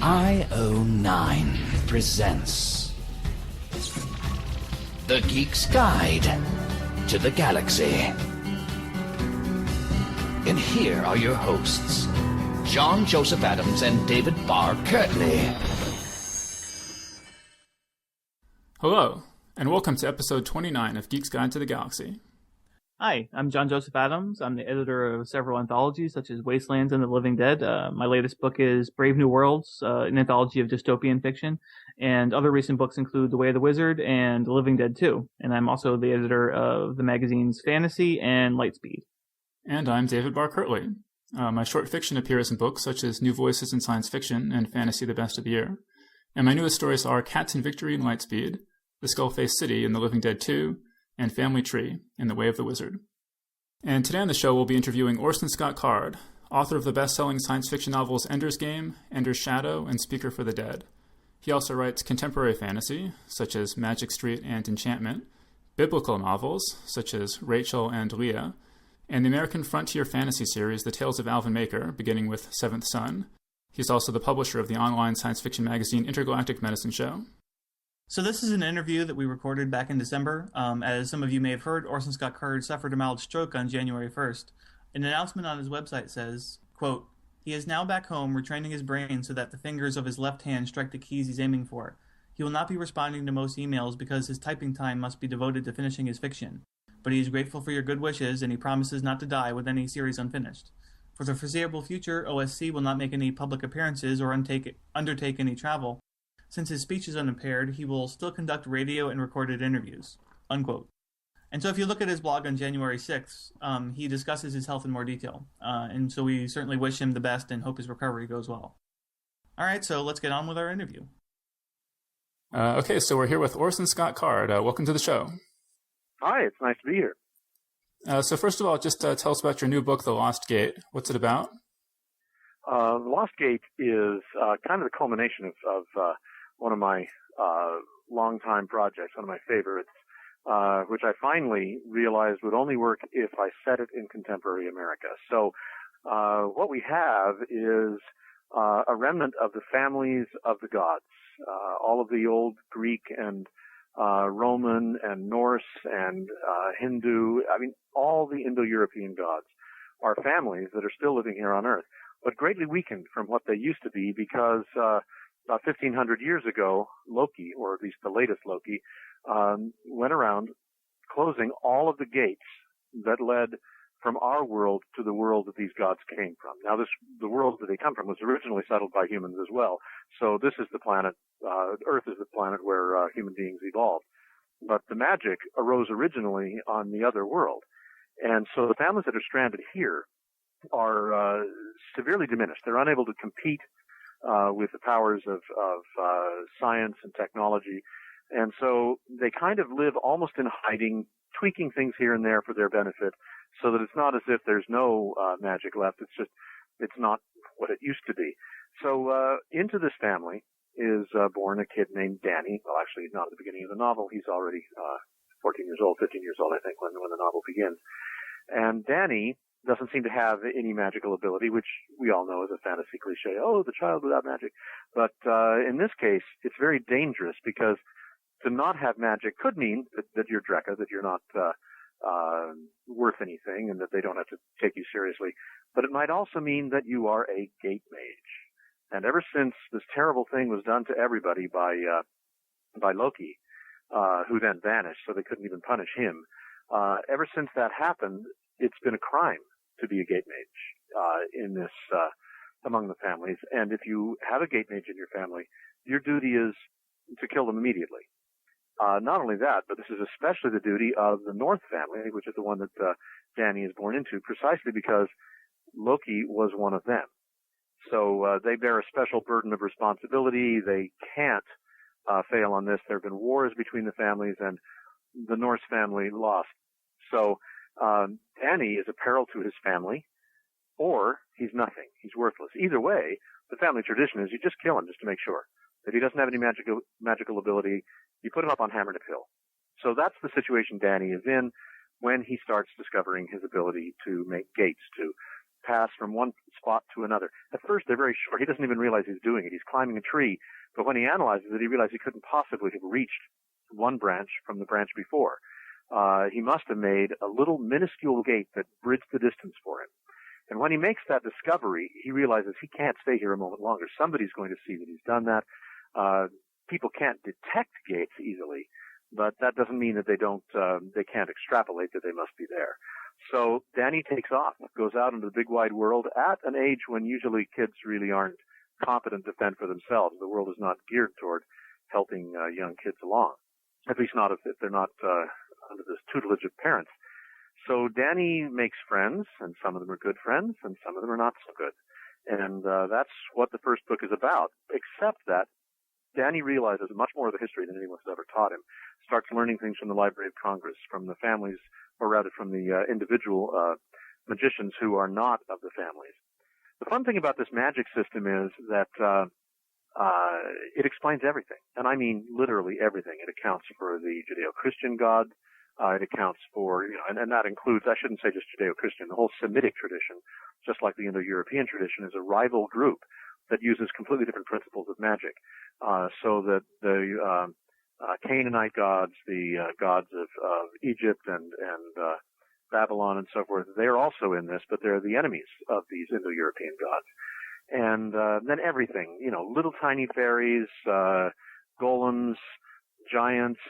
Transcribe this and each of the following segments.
IO9 presents The Geek's Guide to the Galaxy. And here are your hosts, John Joseph Adams and David Barr Kirtley. Hello, and welcome to episode 29 of Geek's Guide to the Galaxy. Hi, I'm John Joseph Adams. I'm the editor of several anthologies such as Wastelands and the Living Dead. My latest book is Brave New Worlds, an anthology of dystopian fiction. And other recent books include The Way of the Wizard and The Living Dead 2. And I'm also the editor of the magazines Fantasy and Lightspeed. And I'm David Barr Kirtley. My short fiction appears in books such as New Voices in Science Fiction and Fantasy the Best of the Year. And my newest stories are Cats in Victory in Lightspeed, The Skull-Faced City in The Living Dead 2, and Family Tree in The Way of the Wizard. And today on the show we'll be interviewing Orson Scott Card, author of the best-selling science fiction novels Ender's Game, Ender's Shadow, and Speaker for the Dead. He also writes contemporary fantasy, such as Magic Street and Enchantment, biblical novels, such as Rachel and Leah, and the American frontier fantasy series The Tales of Alvin Maker, beginning with Seventh Son. He's also the publisher of the online science fiction magazine Intergalactic Medicine Show. So this is an interview that we recorded back in December. As some of you may have heard, Orson Scott Card suffered a mild stroke on January 1st. An announcement on his website says, quote, "He is now back home retraining his brain so that the fingers of his left hand strike the keys he's aiming for. He will not be responding to most emails because his typing time must be devoted to finishing his fiction. But he is grateful for your good wishes and he promises not to die with any series unfinished. For the foreseeable future, OSC will not make any public appearances or undertake any travel. Since his speech is unimpaired, he will still conduct radio and recorded interviews," unquote. And so if you look at his blog on January 6th, he discusses his health in more detail. And so we certainly wish him the best and hope his recovery goes well. All right, so let's get on with our interview. Okay, so we're here with Orson Scott Card. Welcome to the show. Hi, it's nice to be here. So first of all, just tell us about your new book, The Lost Gate. What's it about? The Lost Gate is kind of the culmination of one of my longtime projects, one of my favorites, which I finally realized would only work if I set it in contemporary America. So what we have is a remnant of the families of the gods, all of the old Greek and Roman and Norse and Hindu, all the Indo-European gods are families that are still living here on Earth, but greatly weakened from what they used to be because about 1,500 years ago, Loki, or at least the latest Loki, went around closing all of the gates that led from our world to the world that these gods came from. Now, the world that they come from was originally settled by humans as well. So this is the planet, Earth is the planet where human beings evolved. But the magic arose originally on the other world. And so the families that are stranded here are severely diminished. They're unable to compete with the powers of science and technology. And so they kind of live almost in hiding, tweaking things here and there for their benefit, so that it's not as if there's no magic left. It's not what it used to be. So into this family is born a kid named Danny. Well, actually, not at the beginning of the novel. He's already 14 years old, 15 years old, I think, when the novel begins. And Danny doesn't seem to have any magical ability, which we all know is a fantasy cliche. Oh, the child without magic. But in this case, it's very dangerous because to not have magic could mean that you're Drekka, that you're not worth anything, and that they don't have to take you seriously. But it might also mean that you are a gate mage. And ever since this terrible thing was done to everybody by Loki, who then vanished, so they couldn't even punish him, ever since that happened, it's been a crime to be a gate mage in this among the families. And if you have a gate mage in your family, your duty is to kill them immediately. Not only that, but this is especially the duty of the North family, which is the one that Danny is born into, precisely because Loki was one of them. So they bear a special burden of responsibility. They can't fail on this. There have been wars between the families, and the Norse family lost. So Danny is a peril to his family, or he's nothing. He's worthless. Either way, the family tradition is you just kill him just to make sure. If he doesn't have any magical ability, you put him up on Hammer to Pill. So that's the situation Danny is in when he starts discovering his ability to make gates, to pass from one spot to another. At first, they're very short. He doesn't even realize he's doing it. He's climbing a tree. But when he analyzes it, he realizes he couldn't possibly have reached one branch from the branch before. He must have made a little minuscule gate that bridged the distance for him. And when he makes that discovery, he realizes he can't stay here a moment longer. Somebody's going to see that he's done that. People can't detect gates easily, but that doesn't mean that they can't extrapolate that they must be there. So Danny takes off, goes out into the big wide world at an age when usually kids really aren't competent to fend for themselves. The world is not geared toward helping young kids along, at least not if they're not under the tutelage of parents. So Danny makes friends, and some of them are good friends, and some of them are not so good. And that's what the first book is about, except that Danny realizes much more of the history than anyone has ever taught him, starts learning things from the Library of Congress, from the families, or rather from the individual magicians who are not of the families. The fun thing about this magic system is that it explains everything, and I mean literally everything. It accounts for the Judeo-Christian God. It accounts for, and that includes, I shouldn't say just Judeo-Christian, the whole Semitic tradition, just like the Indo-European tradition, is a rival group that uses completely different principles of magic. So that the Canaanite gods, the gods of Egypt and Babylon and so forth, they're also in this, but they're the enemies of these Indo-European gods. And then everything, little tiny fairies, golems, giants,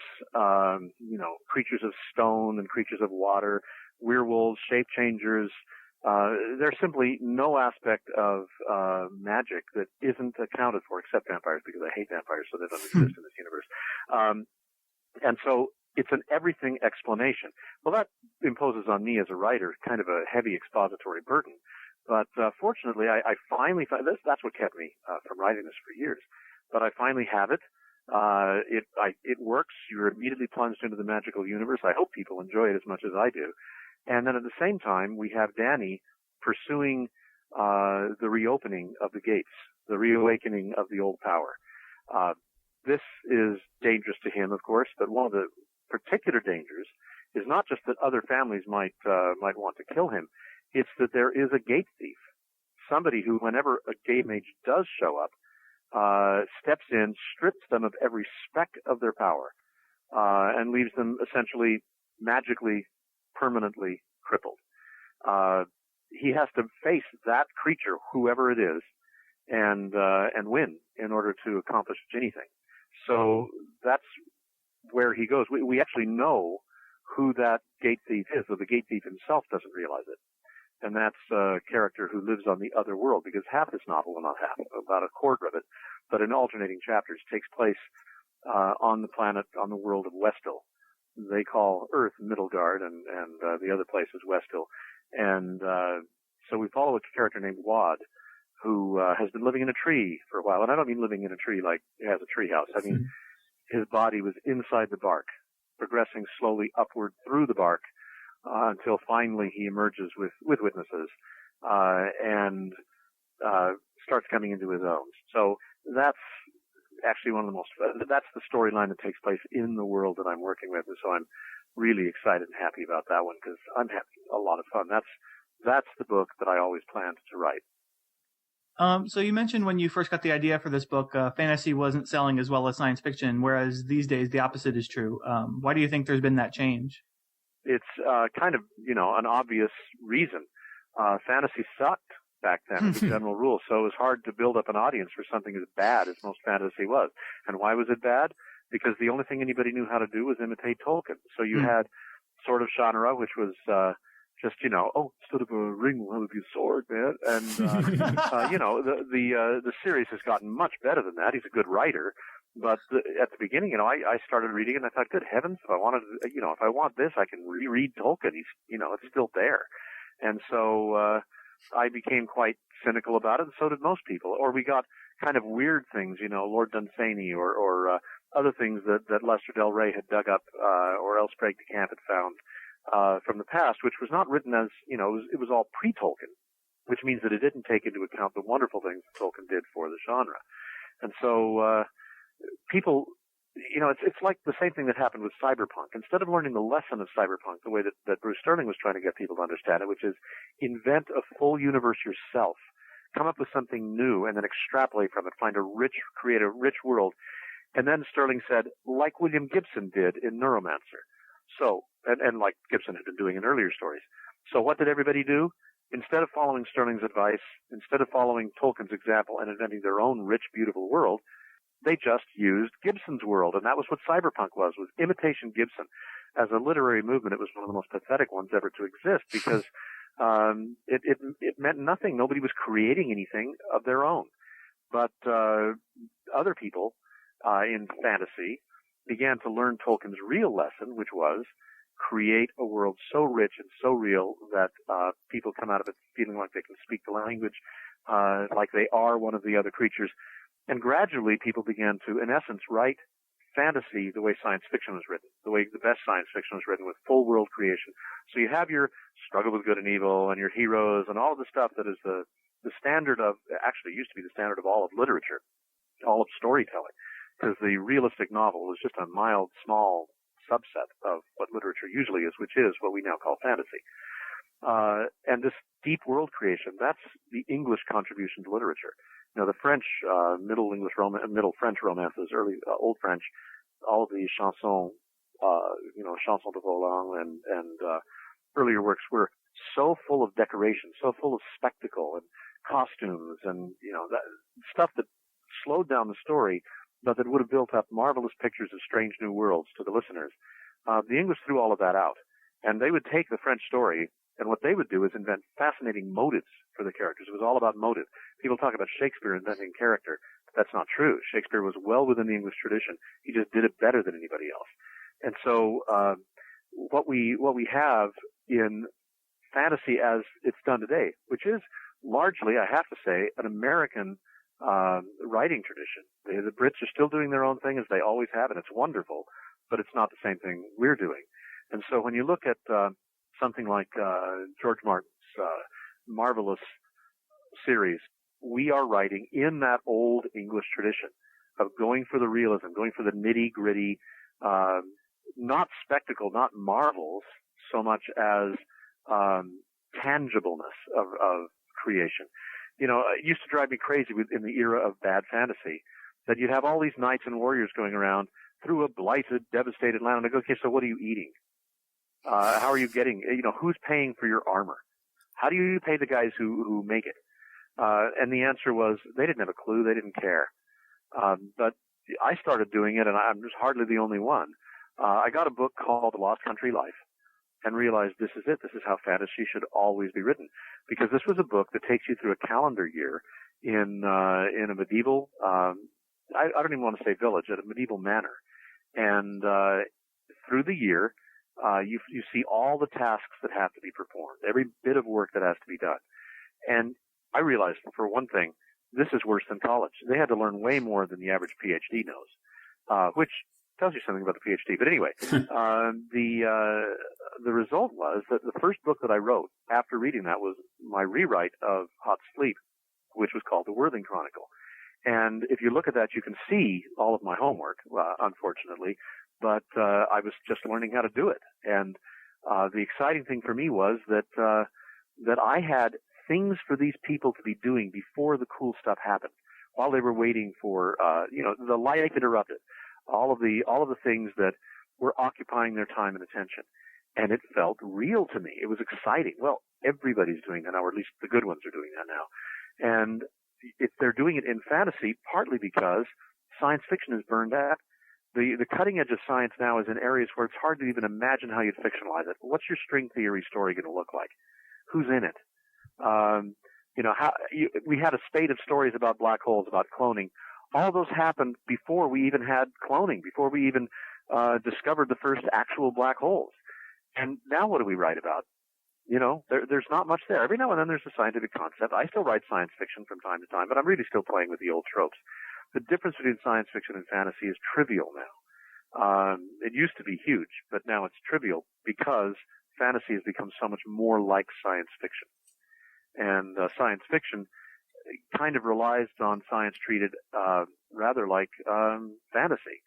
creatures of stone and creatures of water, werewolves, shape changers. There's simply no aspect of magic that isn't accounted for, except vampires, because I hate vampires, so they don't exist in this universe. And so it's an everything explanation. Well, that imposes on me as a writer kind of a heavy expository burden. But fortunately, I finally found this. That's what kept me from writing this for years. But I finally have it. It works. You're immediately plunged into the magical universe. I hope people enjoy it as much as I do. And then at the same time, we have Danny pursuing the reopening of the gates, the reawakening of the old power. This is dangerous to him, of course, but one of the particular dangers is not just that other families might want to kill him. It's that there is a gate thief, somebody who, whenever a gate mage does show up, steps in, strips them of every speck of their power, and leaves them essentially magically, permanently crippled. He has to face that creature, whoever it is, and win in order to accomplish anything. So that's where he goes. We actually know who that gate thief is, though the gate thief himself doesn't realize it. And that's a character who lives on the other world, because half this novel, well, not half, about a quarter of it, but in alternating chapters, takes place on the planet, on the world of Westil. They call Earth Middlegard, and the other place is Westil. And so we follow a character named Wad, who has been living in a tree for a while. And I don't mean living in a tree like he has a tree house. I mean, his body was inside the bark, progressing slowly upward through the bark, until finally he emerges with witnesses, and starts coming into his own. So that's actually one of the most, that's the storyline that takes place in the world that I'm working with. And so I'm really excited and happy about that one, because I'm having a lot of fun. That's the book that I always planned to write. So you mentioned when you first got the idea for this book, fantasy wasn't selling as well as science fiction, whereas these days the opposite is true. Why do you think there's been that change? It's kind of, an obvious reason. Fantasy sucked back then, as a general rule, so it was hard to build up an audience for something as bad as most fantasy was. And why was it bad? Because the only thing anybody knew how to do was imitate Tolkien. So you had sort of genre, which was just, instead of a ring, we'll have a sword, man. And, the series has gotten much better than that. He's a good writer. But at the beginning, I started reading it and I thought, good heavens, if I wanted, if I want this, I can reread Tolkien. He's, it's still there. And so, I became quite cynical about it, and so did most people. Or we got kind of weird things, Lord Dunsany or other things that Lester Del Rey had dug up, or else Craig DeCamp had found, from the past, which was not written as, it was all pre-Tolkien, which means that it didn't take into account the wonderful things that Tolkien did for the genre. And so, people it's like the same thing that happened with cyberpunk. Instead of learning the lesson of cyberpunk, the way that Bruce Sterling was trying to get people to understand it, which is invent a full universe yourself, come up with something new, and then extrapolate from it, create a rich world. And then Sterling said, like William Gibson did in Neuromancer. So, and like Gibson had been doing in earlier stories. So what did everybody do? Instead of following Sterling's advice, instead of following Tolkien's example and inventing their own rich, beautiful world, they just used Gibson's world. And that was what cyberpunk was imitation Gibson. As a literary movement, it was one of the most pathetic ones ever to exist because it meant nothing. Nobody was creating anything of their own. But other people in fantasy began to learn Tolkien's real lesson, which was create a world so rich and so real that people come out of it feeling like they can speak the language, like they are one of the other creatures. And gradually people began to, in essence, write fantasy the way science fiction was written, the way the best science fiction was written, with full world creation. So you have your struggle with good and evil and your heroes and all of the stuff that is the standard of, actually used to be the standard of all of literature, all of storytelling, because the realistic novel was just a mild, small subset of what literature usually is, which is what we now call fantasy. And this deep world creation, that's the English contribution to literature. The French, Middle French romances, early Old French, all of the chansons, chansons de volant and earlier works were so full of decoration, so full of spectacle and costumes and, that stuff that slowed down the story, but that would have built up marvelous pictures of strange new worlds to the listeners. The English threw all of that out, and they would take the French story, and what they would do is invent fascinating motives for the characters. It was all about motive. People talk about Shakespeare inventing character. That's not true. Shakespeare was well within the English tradition. He just did it better than anybody else. And so what we have in fantasy as it's done today, which is largely, I have to say, an American writing tradition. The Brits are still doing their own thing as they always have, and it's wonderful, but it's not the same thing we're doing. And so when you look at something like George Martin's marvelous series, we are writing in that old English tradition of going for the realism, going for the nitty-gritty, not spectacle, not marvels, so much as tangibleness of creation. It used to drive me crazy in the era of bad fantasy that you'd have all these knights and warriors going around through a blighted, devastated land. And I go, okay, so what are you eating? How are you getting, who's paying for your armor? How do you pay the guys who make it? And the answer was they didn't have a clue. They didn't care. But I started doing it, and I'm just hardly the only one. I got a book called The Lost Country Life and realized this is it. This is how fantasy should always be written, because this was a book that takes you through a calendar year in a medieval, I don't even want to say village, at a medieval manor. And through the year, you see all the tasks that have to be performed, every bit of work that has to be done. And I realized, for one thing, this is worse than college. They had to learn way more than the average PhD knows, which tells you something about the PhD. But anyway, the result was that the first book that I wrote after reading that was my rewrite of Hot Sleep, which was called The Worthing Chronicle. And if you look at that, you can see all of my homework, unfortunately, but I was just learning how to do it. And the exciting thing for me was that I had things for these people to be doing before the cool stuff happened, while they were waiting for the life interrupted, all of the things that were occupying their time and attention. And it felt real to me. It was exciting. Well, everybody's doing that now, or at least the good ones are doing that now. And if they're doing it in fantasy, partly because science fiction is burned out. The cutting edge of science now is in areas where it's hard to even imagine how you'd fictionalize it. What's your string theory story going to look like? Who's in it? We had a spate of stories about black holes, about cloning. All those happened before we even had cloning, before we even discovered the first actual black holes. And now what do we write about? There's not much there. Every now and then there's a scientific concept. I still write science fiction from time to time, but I'm really still playing with the old tropes. The difference between science fiction and fantasy is trivial now. It used to be huge, but now it's trivial because fantasy has become so much more like science fiction. And science fiction kind of relies on science treated rather like fantasy.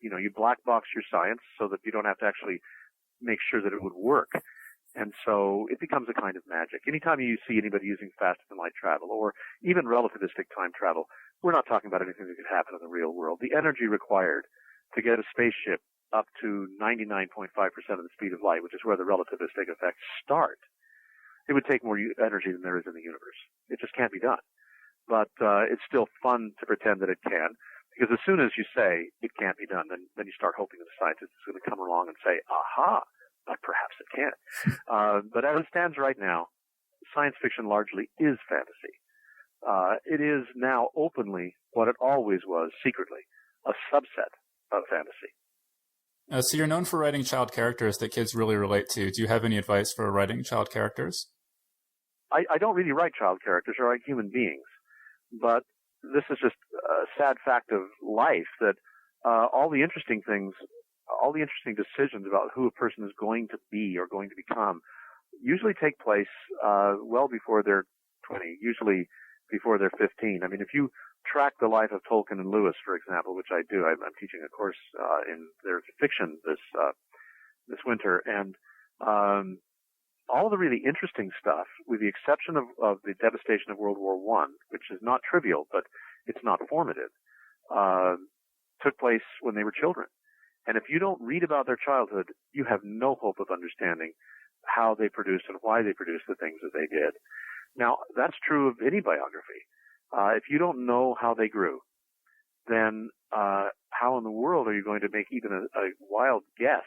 You black box your science so that you don't have to actually make sure that it would work. And so it becomes a kind of magic. Anytime you see anybody using faster than light travel or even relativistic time travel, we're not talking about anything that could happen in the real world. The energy required to get a spaceship up to 99.5% of the speed of light, which is where the relativistic effects start, it would take more energy than there is in the universe. It just can't be done. But it's still fun to pretend that it can, because as soon as you say it can't be done, then you start hoping that the scientist is going to come along and say, aha, but perhaps it can. But as it stands right now, science fiction largely is fantasy. It is now openly what it always was secretly, a subset of fantasy. So you're known for writing child characters that kids really relate to. Do you have any advice for writing child characters? I don't really write child characters. I write human beings. But this is just a sad fact of life that all the interesting things, all the interesting decisions about who a person is going to be or going to become usually take place well before they're 20, usually before they're 15. I mean, if you track the life of Tolkien and Lewis, for example, which I do, I'm teaching a course in their fiction this winter, and all the really interesting stuff, with the exception of the devastation of World War I, which is not trivial, but it's not formative, took place when they were children. And if you don't read about their childhood, you have no hope of understanding how they produced and why they produced the things that they did. Now, that's true of any biography. If you don't know how they grew, then how in the world are you going to make even a wild guess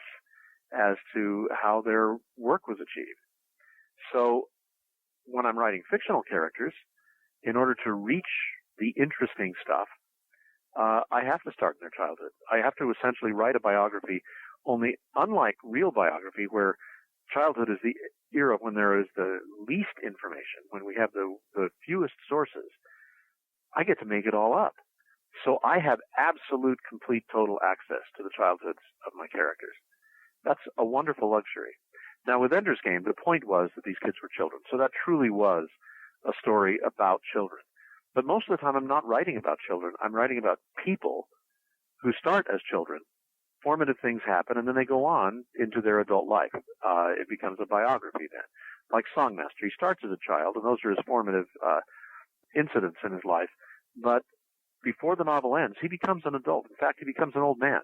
as to how their work was achieved? So when I'm writing fictional characters, in order to reach the interesting stuff, I have to start in their childhood. I have to essentially write a biography, only unlike real biography, where childhood is the era when there is the least information, when we have the fewest sources, I get to make it all up. So I have absolute, complete, total access to the childhoods of my characters. That's a wonderful luxury. Now, with Ender's Game, the point was that these kids were children. So that truly was a story about children. But most of the time, I'm not writing about children. I'm writing about people who start as children. Formative things happen, and then they go on into their adult life. It becomes a biography then. Like Songmaster, he starts as a child, and those are his formative incidents in his life. But before the novel ends, he becomes an adult. In fact, he becomes an old man.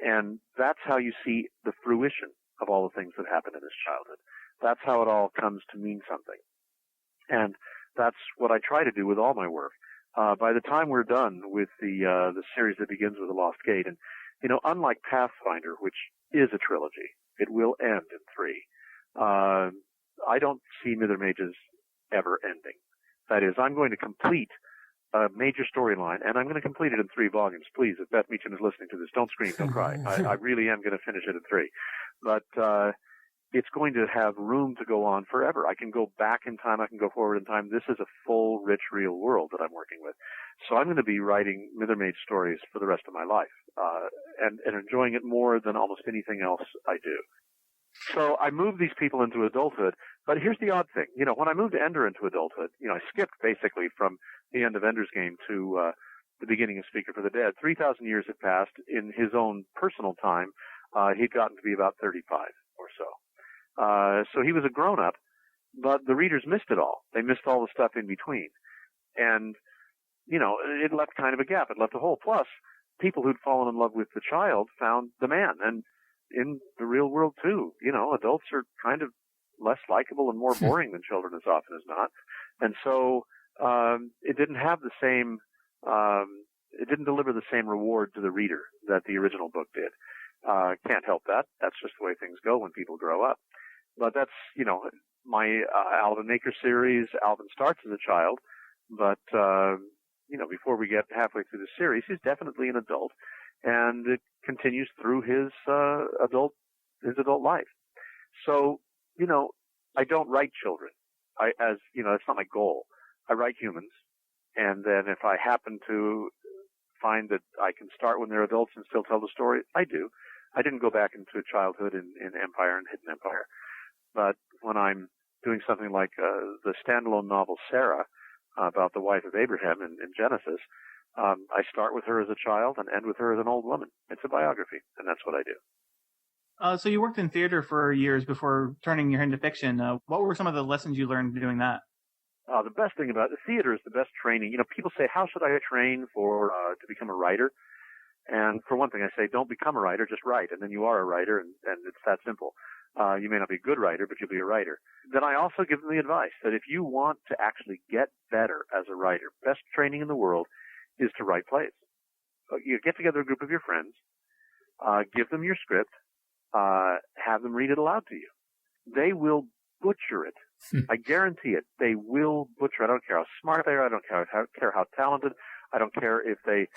And that's how you see the fruition of all the things that happened in his childhood. That's how it all comes to mean something. And that's what I try to do with all my work. By the time we're done with the series that begins with The Lost Gate, and unlike Pathfinder, which is a trilogy, it will end in 3. I don't see Mither Mages ever ending. That is, I'm going to complete a major storyline, and I'm going to complete it in 3 volumes. Please, if Beth Meacham is listening to this, don't scream, don't cry. I really am going to finish it in 3. But it's going to have room to go on forever. I can go back in time. I can go forward in time. This is a full, rich, real world that I'm working with. So I'm going to be writing Mither Mage stories for the rest of my life, and enjoying it more than almost anything else I do. So I moved these people into adulthood, but here's the odd thing. When I moved Ender into adulthood, I skipped basically from the end of Ender's Game to the beginning of Speaker for the Dead. 3,000 years had passed. In his own personal time, he'd gotten to be about 35 or so. So he was a grown-up, but the readers missed it all. They missed all the stuff in between. And, it left kind of a gap. It left a hole. Plus, people who'd fallen in love with the child found the man. And in the real world, too, adults are kind of less likable and more boring than children as often as not. And so it didn't have the same, it didn't deliver the same reward to the reader that the original book did. Can't help that. That's just the way things go when people grow up. But that's, my Alvin Maker series. Alvin starts as a child, but, before we get halfway through the series, he's definitely an adult, and it continues through his adult life. So, I don't write children. That's not my goal. I write humans, and then if I happen to find that I can start when they're adults and still tell the story, I do. I didn't go back into childhood in Empire and Hidden Empire. But when I'm doing something like the standalone novel Sarah, about the wife of Abraham in Genesis, I start with her as a child and end with her as an old woman. It's a biography, and that's what I do. So you worked in theater for years before turning your hand to fiction. What were some of the lessons you learned doing that? The best thing about the theater is the best training. You know, people say, how should I train to become a writer? And for one thing, I say, don't become a writer, just write, and then you are a writer, and it's that simple. You may not be a good writer, but you'll be a writer. Then I also give them the advice that if you want to actually get better as a writer, best training in the world is to write plays. You get together a group of your friends, give them your script, have them read it aloud to you. They will butcher it. I guarantee it. They will butcher it. I don't care how smart they are. I don't care how talented. I don't care if they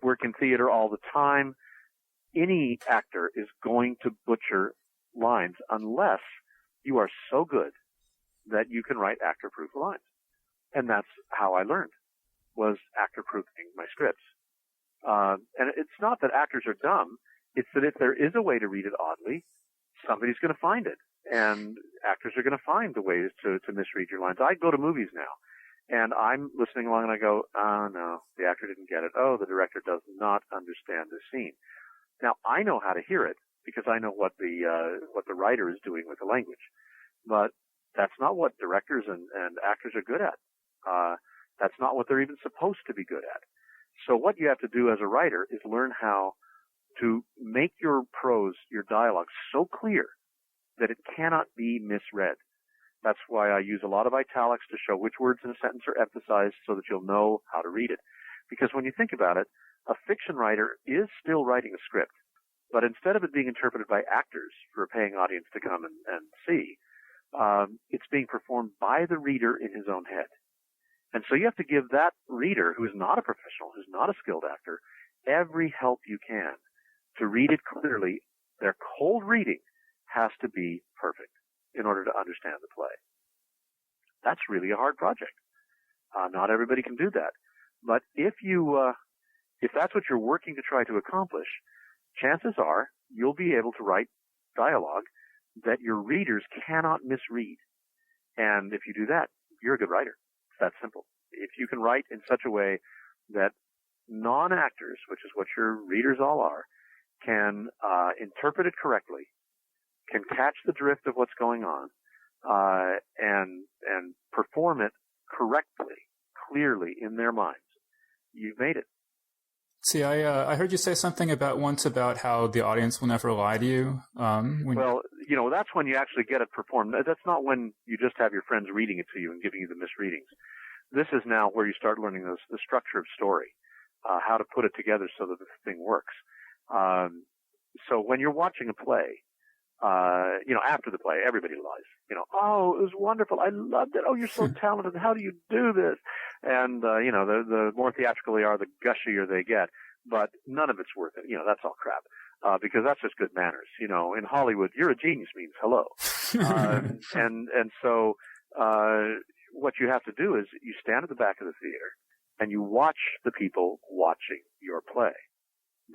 work in theater all the time. Any actor is going to butcher lines unless you are so good that you can write actor-proof lines. And that's how I learned, was actor-proofing my scripts. And it's not that actors are dumb. It's that if there is a way to read it oddly, somebody's going to find it. And actors are going to find the ways to misread your lines. I go to movies now, and I'm listening along, and I go, oh, no, the actor didn't get it. Oh, the director does not understand this scene. Now, I know how to hear it because I know what the writer is doing with the language. But that's not what directors and actors are good at. That's not what they're even supposed to be good at. So what you have to do as a writer is learn how to make your prose, your dialogue so clear that it cannot be misread. That's why I use a lot of italics to show which words in a sentence are emphasized so that you'll know how to read it. Because when you think about it, a fiction writer is still writing a script. But instead of it being interpreted by actors for a paying audience to come and see, it's being performed by the reader in his own head. And so you have to give that reader, who is not a professional, who's not a skilled actor, every help you can to read it clearly. Their cold reading has to be perfect in order to understand the play. That's really a hard project. Not everybody can do that. But if that's what you're working to try to accomplish, chances are you'll be able to write dialogue that your readers cannot misread. And if you do that, you're a good writer. It's that simple. If you can write in such a way that non-actors, which is what your readers all are, can interpret it correctly, can catch the drift of what's going on, and perform it correctly, clearly in their minds, you've made it. See, I heard you say something once about how the audience will never lie to you. Well, that's when you actually get it performed. That's not when you just have your friends reading it to you and giving you the misreadings. This is now where you start learning the structure of story, how to put it together so that the thing works. So when you're watching a play, after the play, everybody lies. Oh, it was wonderful. I loved it. Oh, you're so talented. How do you do this? And, the more theatrical they are, the gushier they get. But none of it's worth it. That's all crap. Because that's just good manners. In Hollywood, you're a genius means hello. And so, what you have to do is you stand at the back of the theater and you watch the people watching your play.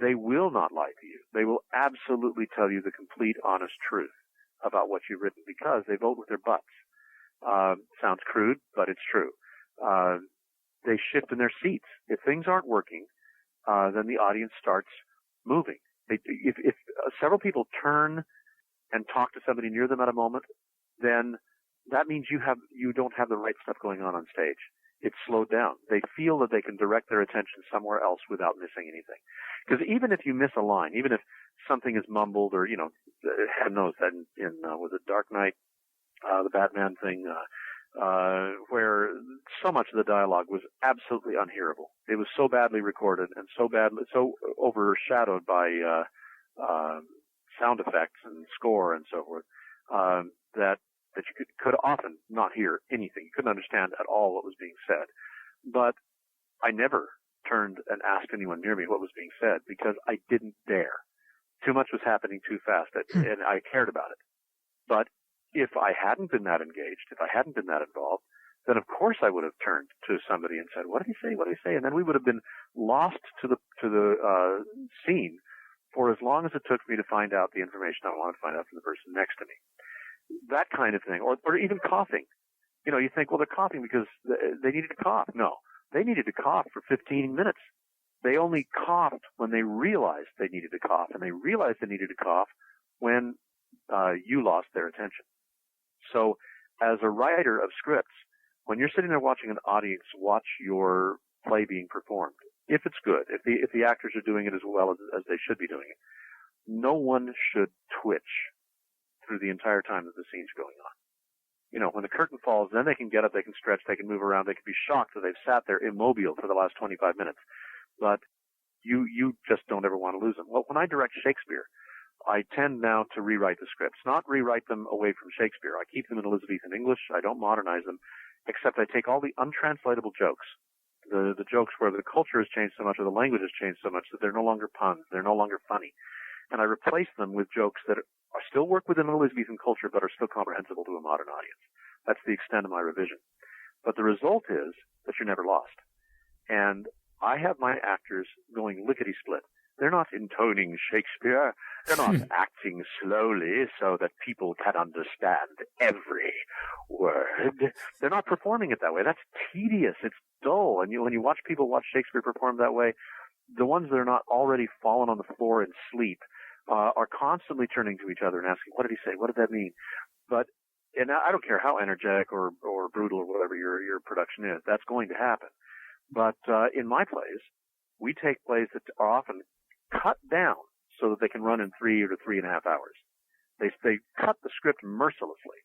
They will not lie to you. They will absolutely tell you the complete, honest truth about what you've written because they vote with their butts. Sounds crude, but it's true. They shift in their seats. If things aren't working, then the audience starts moving. If several people turn and talk to somebody near them at a moment, then that means you don't have the right stuff going on stage. It's slowed down. They feel that they can direct their attention somewhere else without missing anything. Because even if you miss a line, even if something is mumbled or, heaven knows that was it Dark Knight, the Batman thing, where so much of the dialogue was absolutely unhearable. It was so badly recorded and so overshadowed by sound effects and score and so forth, that you could often not hear anything. You couldn't understand at all what was being said. But I never turned and asked anyone near me what was being said because I didn't dare. Too much was happening too fast, and I cared about it. But if I hadn't been that engaged, if I hadn't been that involved, then of course I would have turned to somebody and said, "What did he say? What did he say?" And then we would have been lost to the scene for as long as it took me to find out the information I wanted to find out from the person next to me. That kind of thing, or even coughing. You think, well, they're coughing because they needed to cough. No, They needed to cough for 15 minutes. They only coughed when they realized they needed to cough, and they realized they needed to cough when you lost their attention. So as a writer of scripts, when you're sitting there watching an audience watch your play being performed, if it's good, if the actors are doing it as well as they should be doing it, no one should twitch through the entire time that the scene's going on. You know, when the curtain falls, then they can get up, they can stretch, they can move around, they can be shocked that they've sat there immobile for the last 25 minutes. But you just don't ever want to lose them. Well, when I direct Shakespeare, I tend now to rewrite the scripts, not rewrite them away from Shakespeare. I keep them in Elizabethan English. I don't modernize them, except I take all the untranslatable jokes, the jokes where the culture has changed so much or the language has changed so much that they're no longer puns, they're no longer funny. And I replace them with jokes that are still work within Elizabethan culture but are still comprehensible to a modern audience. That's the extent of my revision. But the result is that you're never lost. And I have my actors going lickety-split. They're not intoning Shakespeare. They're not acting slowly so that people can understand every word. They're not performing it that way. That's tedious. It's dull. And when you watch people watch Shakespeare perform that way, the ones that are not already fallen on the floor in sleep are constantly turning to each other and asking, what did he say? What did that mean? And I don't care how energetic or brutal or whatever your production is, that's going to happen. But in my plays, we take plays that are often cut down so that they can run in 3 to 3.5 hours. They cut the script mercilessly,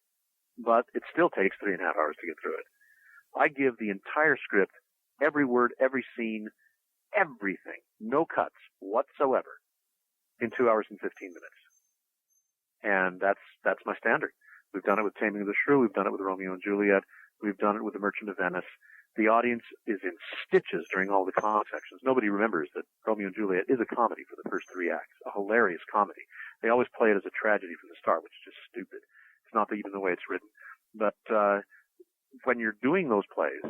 but it still takes 3.5 hours to get through it. I give the entire script, every word, every scene, everything, no cuts whatsoever, in 2 hours and 15 minutes. And that's my standard. We've done it with Taming of the Shrew. We've done it with Romeo and Juliet. We've done it with The Merchant of Venice. The audience is in stitches during all the comic sections. Nobody remembers that Romeo and Juliet is a comedy for the first 3 acts, a hilarious comedy. They always play it as a tragedy from the start, which is just stupid. It's not even the way it's written. But when you're doing those plays,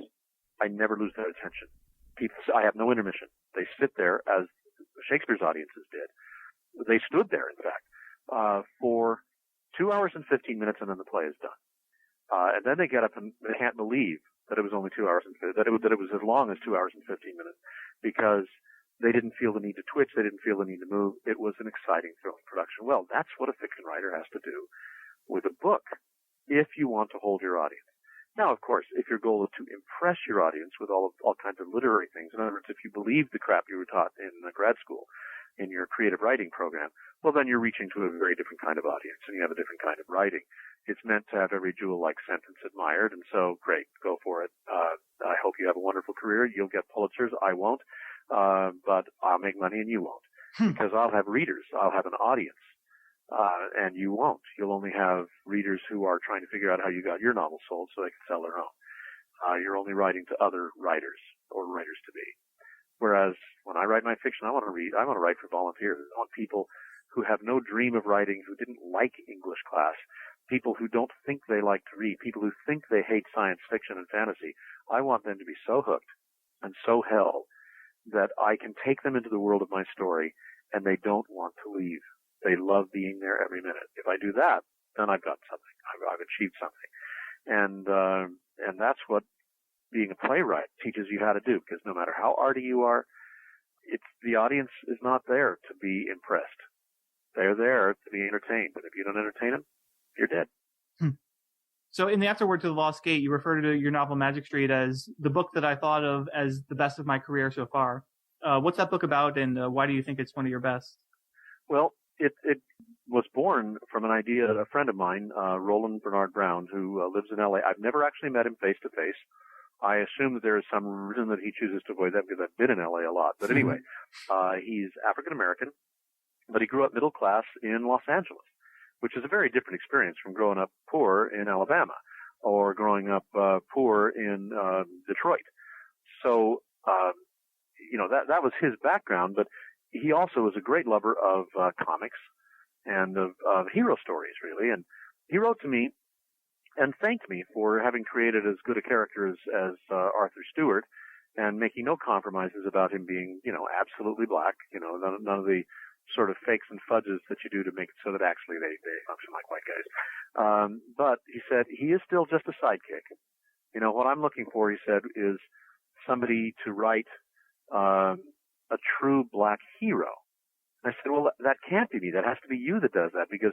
I never lose their attention. I have no intermission. They sit there as Shakespeare's audiences did. They stood there, in fact, for 2 hours and 15 minutes, and then the play is done. And then they get up and they can't believe that it was only 2 hours and that it was as long as 2 hours and 15 minutes, because they didn't feel the need to twitch, they didn't feel the need to move. It was an exciting, thrilling production. Well, that's what a fiction writer has to do with a book if you want to hold your audience. Now, of course, if your goal is to impress your audience with all kinds of literary things, in other words, if you believe the crap you were taught in grad school, in your creative writing program, well, then you're reaching to a very different kind of audience, and you have a different kind of writing. It's meant to have every jewel-like sentence admired, and so, great, go for it. I hope you have a wonderful career. You'll get Pulitzers. I won't, but I'll make money and you won't, because I'll have readers. I'll have an audience, and you won't. You'll only have readers who are trying to figure out how you got your novel sold so they can sell their own. You're only writing to other writers or writers-to-be. Whereas when I write my fiction, I want to write for volunteers. I want people who have no dream of writing, who didn't like English class, people who don't think they like to read, people who think they hate science fiction and fantasy. I want them to be so hooked and so held that I can take them into the world of my story and they don't want to leave. They love being there every minute. If I do that, then I've got something. I've achieved something. And that's what being a playwright teaches you how to do, because no matter how arty you are, the audience is not there to be impressed. They're there to be entertained. And if you don't entertain them, you're dead. So in the afterword to The Lost Gate, you refer to your novel Magic Street as the book that I thought of as the best of my career so far. What's that book about, and why do you think it's one of your best? Well, it was born from an idea that a friend of mine, Roland Bernard Brown, who lives in L.A. I've never actually met him face to face. I assume that there is some reason that he chooses to avoid that, because I've been in L.A. a lot. But anyway, he's African-American, but he grew up middle class in Los Angeles, which is a very different experience from growing up poor in Alabama or growing up poor in Detroit. So, that was his background, but he also was a great lover of comics and of hero stories, really. And he wrote to me and thanked me for having created as good a character as Arthur Stewart, and making no compromises about him being, absolutely black, none of the sort of fakes and fudges that you do to make it so that actually they function like white guys. But he said he is still just a sidekick. What I'm looking for, he said, is somebody to write a true black hero. And I said, well, that can't be me. That has to be you that does that, because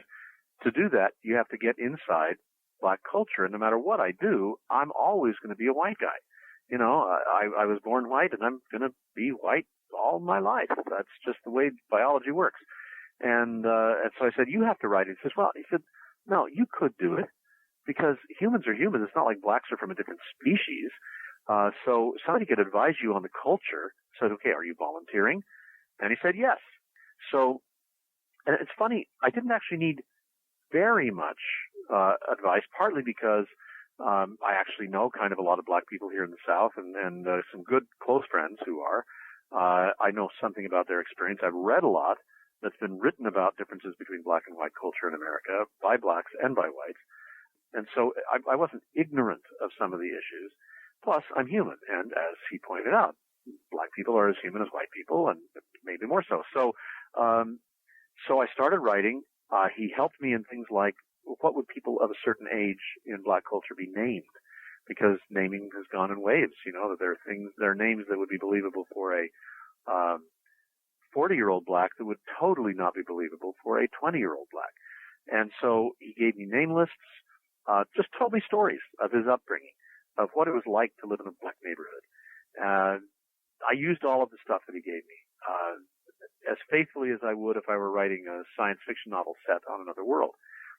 to do that, you have to get inside black culture. And no matter what I do, I'm always going to be a white guy. You know, I was born white, and I'm going to be white all my life. That's just the way biology works. And so I said, you have to write it. He said, no, you could do it, because humans are humans. It's not like blacks are from a different species. So somebody could advise you on the culture. Said, okay, are you volunteering? And he said, yes. So, and it's funny, I didn't actually need very much advice, partly because I actually know kind of a lot of black people here in the South, and some good close friends who are. I know something about their experience. I've read a lot that's been written about differences between black and white culture in America by blacks and by whites. And so I wasn't ignorant of some of the issues. Plus, I'm human. And as he pointed out, black people are as human as white people, and maybe more so. So I started writing. He helped me in things like, what would people of a certain age in black culture be named? Because naming has gone in waves. You know, that there are names that would be believable for a 40-year-old black that would totally not be believable for a 20-year-old black. And so he gave me name lists, just told me stories of his upbringing, of what it was like to live in a black neighborhood. I used all of the stuff that he gave me as faithfully as I would if I were writing a science fiction novel set on another world,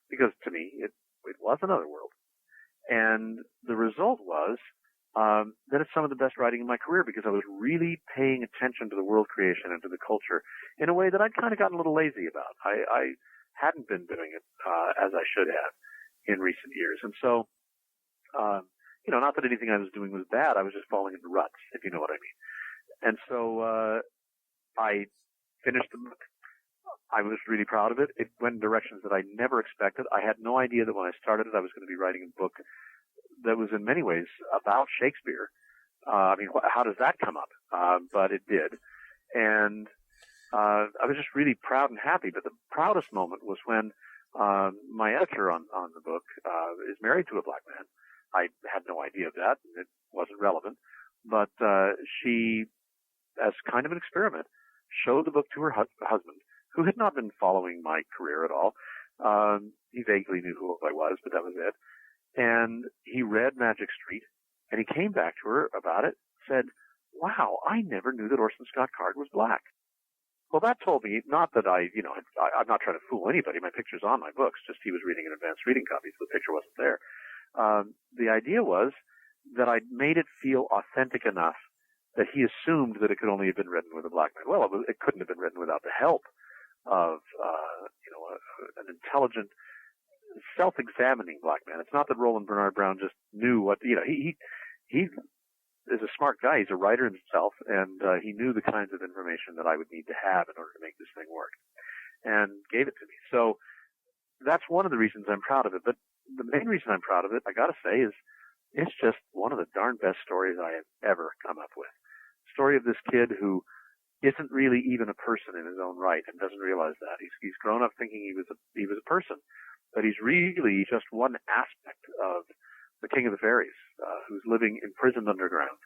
because to me it was another world. And the result was that it's some of the best writing in my career, because I was really paying attention to the world creation and to the culture in a way that I'd kind of gotten a little lazy about. I hadn't been doing it as I should have in recent years. And so, not that anything I was doing was bad. I was just falling into ruts, if you know what I mean. And so I finished the book. I was really proud of it. It went in directions that I never expected. I had no idea that when I started it, I was going to be writing a book that was in many ways about Shakespeare. How does that come up? But it did. And I was just really proud and happy. But the proudest moment was when my editor on the book is married to a black man. I had no idea of that. It wasn't relevant. But she, as kind of an experiment, showed the book to her husband, who had not been following my career at all. He vaguely knew who I was, but that was it. And he read Magic Street, and he came back to her about it, said, wow, I never knew that Orson Scott Card was black. Well, that told me, not that I'm not trying to fool anybody. My picture's on my books, just he was reading an advanced reading copy, so the picture wasn't there. The idea was that I'd made it feel authentic enough that he assumed that it could only have been written with a black man. Well, it couldn't have been written without the help of, an intelligent, self-examining black man. It's not that Roland Bernard Brown just knew what, he is a smart guy. He's a writer himself, and he knew the kinds of information that I would need to have in order to make this thing work, and gave it to me. So that's one of the reasons I'm proud of it. But the main reason I'm proud of it, I gotta say, is it's just one of the darn best stories I have ever come up with. Story of this kid who isn't really even a person in his own right and doesn't realize that. He's grown up thinking he was a person, but he's really just one aspect of the King of the Fairies, who's living imprisoned underground.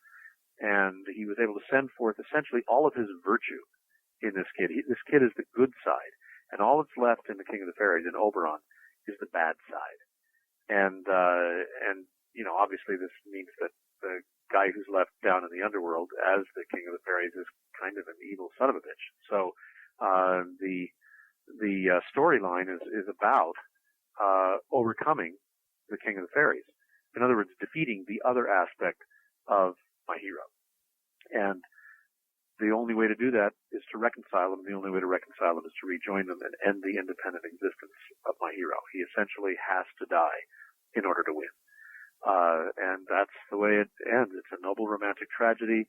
And he was able to send forth essentially all of his virtue in this kid. This kid is the good side, and all that's left in the King of the Fairies, in Oberon, is the bad side. And obviously this means that the guy who's left down in the underworld as the King of the Fairies is kind of an evil son of a bitch. So the storyline is about overcoming the King of the Fairies. In other words, defeating the other aspect of my hero. And the only way to do that is to reconcile them. The only way to reconcile them is to rejoin them and end the independent existence of my hero. He essentially has to die in order to win. And that's the way it ends. It's a noble romantic tragedy.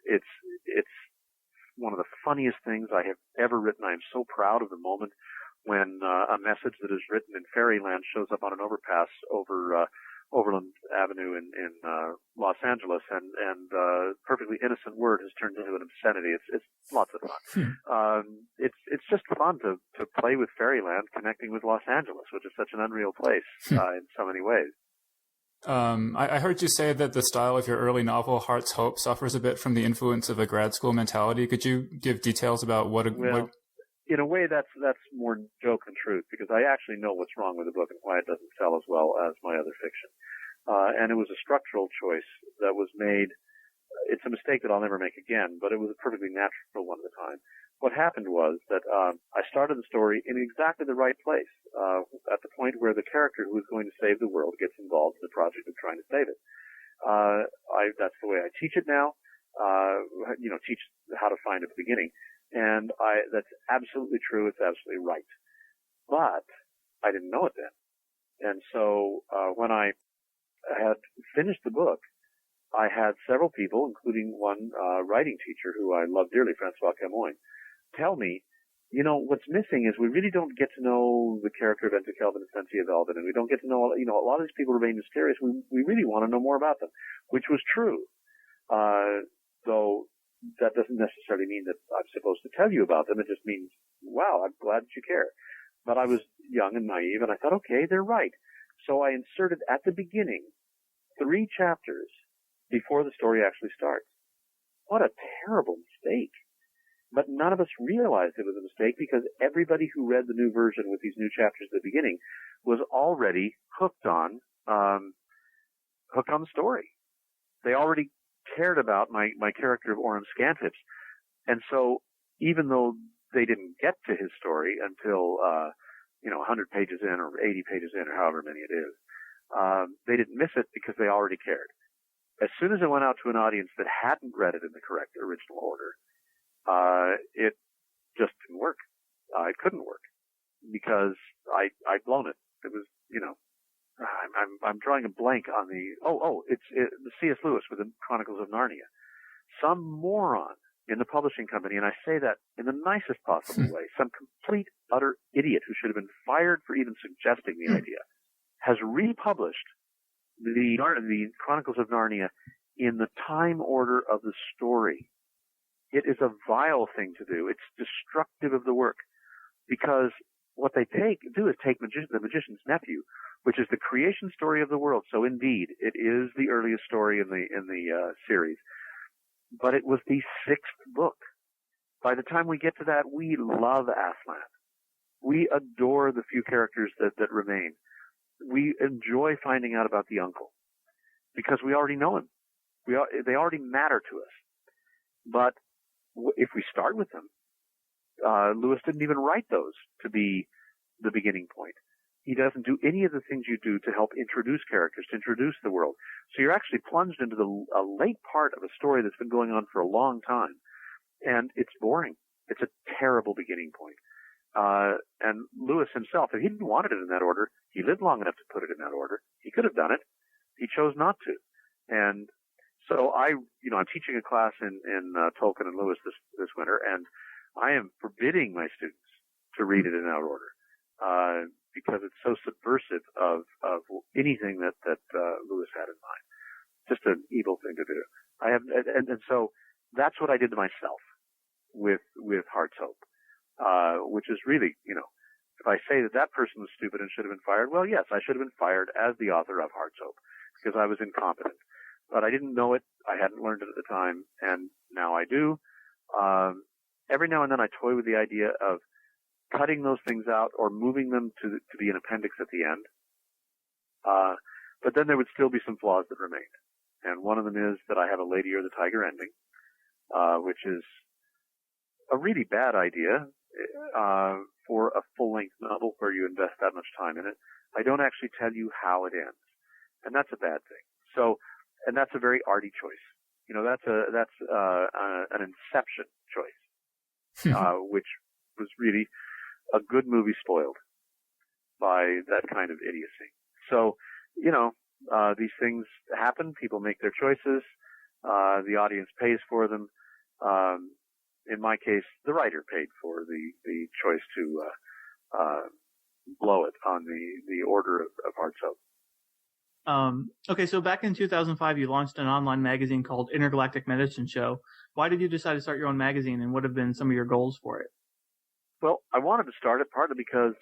It's one of the funniest things I have ever written. I am so proud of the moment when a message that is written in fairyland shows up on an overpass over Overland Avenue in Los Angeles, and perfectly innocent word has turned into an obscenity. It's lots of fun. It's just fun to play with fairyland, connecting with Los Angeles, which is such an unreal place in so many ways. I heard you say that the style of your early novel, Heart's Hope, suffers a bit from the influence of a grad school mentality. Could you give details about what? In a way, that's more joke than truth, because I actually know what's wrong with the book and why it doesn't sell as well as my other fiction. And it was a structural choice that was made. It's a mistake that I'll never make again, but it was a perfectly natural one at the time. What happened was that I started the story in exactly the right place, at the point where the character who is going to save the world gets involved in the project of trying to save it. That's the way I teach it now. Teach how to find at the beginning, and that's absolutely true. It's absolutely right. But I didn't know it then, and so when I had finished the book, I had several people, including one writing teacher who I love dearly, Francois Camoin, tell me, what's missing is we really don't get to know the character of Enter Kelvin and Sentia Velvet, and we don't get to know, a lot of these people remain mysterious. We really want to know more about them, which was true. Though that doesn't necessarily mean that I'm supposed to tell you about them. It just means, wow, I'm glad that you care. But I was young and naive, and I thought, okay, they're right. So I inserted at the beginning 3 chapters before the story actually starts. What a terrible mistake. But none of us realized it was a mistake, because everybody who read the new version with these new chapters at the beginning was already hooked on the story. They already cared about my character of Orem Scantips. And so even though they didn't get to his story until, 100 pages in or 80 pages in or however many it is, they didn't miss it because they already cared. As soon as it went out to an audience that hadn't read it in the correct original order, it just didn't work. It couldn't work because I'd blown it. It was, I'm drawing a blank on it's the C.S. Lewis with the Chronicles of Narnia. Some moron in the publishing company, and I say that in the nicest possible way, some complete, utter idiot who should have been fired for even suggesting the idea, has republished the Chronicles of Narnia in the time order of the story. It is a vile thing to do. It's destructive of the work, because what they do is take The Magician's Nephew, which is the creation story of the world. So indeed, it is the earliest story in the series, but it was the 6th book. By the time we get to that, we love Aslan. We adore the few characters that remain. We enjoy finding out about the uncle because we already know him. They already matter to us. But if we start with them, Lewis didn't even write those to be the beginning point. He doesn't do any of the things you do to help introduce characters, to introduce the world. So you're actually plunged into a late part of a story that's been going on for a long time, and it's boring. It's a terrible beginning point. And Lewis himself, if he didn't want it in that order, he lived long enough to put it in that order. He could have done it. He chose not to. And so I'm teaching a class in Tolkien and Lewis this winter, and I am forbidding my students to read it in that order, because it's so subversive of anything that Lewis had in mind. Just an evil thing to do. And so that's what I did to myself with Heart's Hope, which is really, if I say that person was stupid and should have been fired, well, yes, I should have been fired as the author of Heart's Hope because I was incompetent. But I didn't know it. I hadn't learned it at the time, and now I do. Every now and then I toy with the idea of cutting those things out or moving them to be an appendix at the end. But then there would still be some flaws that remained. And one of them is that I have a Lady or the Tiger ending, which is a really bad idea for a full-length novel where you invest that much time in it. I don't actually tell you how it ends, and that's a bad thing. So, and that's a very arty choice. That's an Inception choice, which was really a good movie spoiled by that kind of idiocy. So, these things happen. People make their choices. The audience pays for them. In my case, the writer paid for the choice to blow it on the order of Heart's Hope. Okay, so back in 2005, you launched an online magazine called Intergalactic Medicine Show. Why did you decide to start your own magazine, and what have been some of your goals for it? Well, I wanted to start it partly because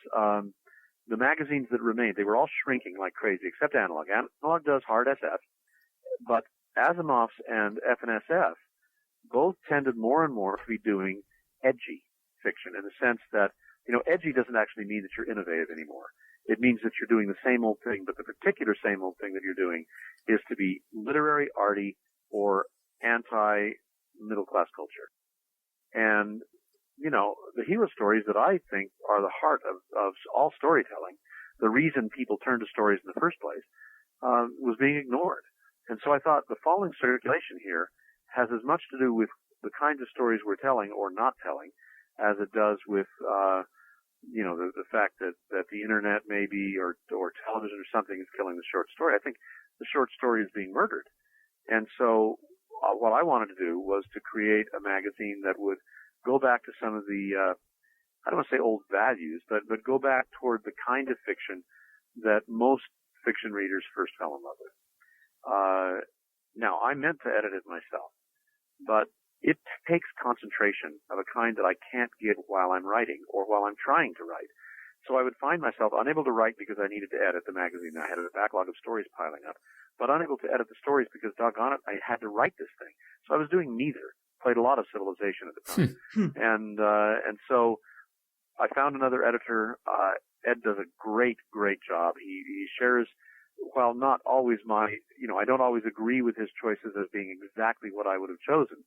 the magazines that remained, they were all shrinking like crazy, except Analog. Analog does hard SF, but Asimov's and FNSF both tended more and more to be doing edgy fiction in the sense that, edgy doesn't actually mean that you're innovative anymore. It means that you're doing the same old thing, but the particular same old thing that you're doing is to be literary, arty, or anti-middle class culture. And, the hero stories that I think are the heart of all storytelling, the reason people turn to stories in the first place, was being ignored. And so I thought the falling circulation here has as much to do with the kinds of stories we're telling or not telling as it does with, the fact that the internet maybe or television or something is killing the short story. I think the short story is being murdered. And so what I wanted to do was to create a magazine that would go back to some of the, I don't want to say old values, but go back toward the kind of fiction that most fiction readers first fell in love with. Now, I meant to edit it myself, but it takes concentration of a kind that I can't get while I'm writing or while I'm trying to write. So I would find myself unable to write because I needed to edit the magazine. I had a backlog of stories piling up, but unable to edit the stories because, doggone it, I had to write this thing. So I was doing neither. Played a lot of Civilization at the time. And so I found another editor. Ed does a great job. He shares, while not always I don't always agree with his choices as being exactly what I would have chosen.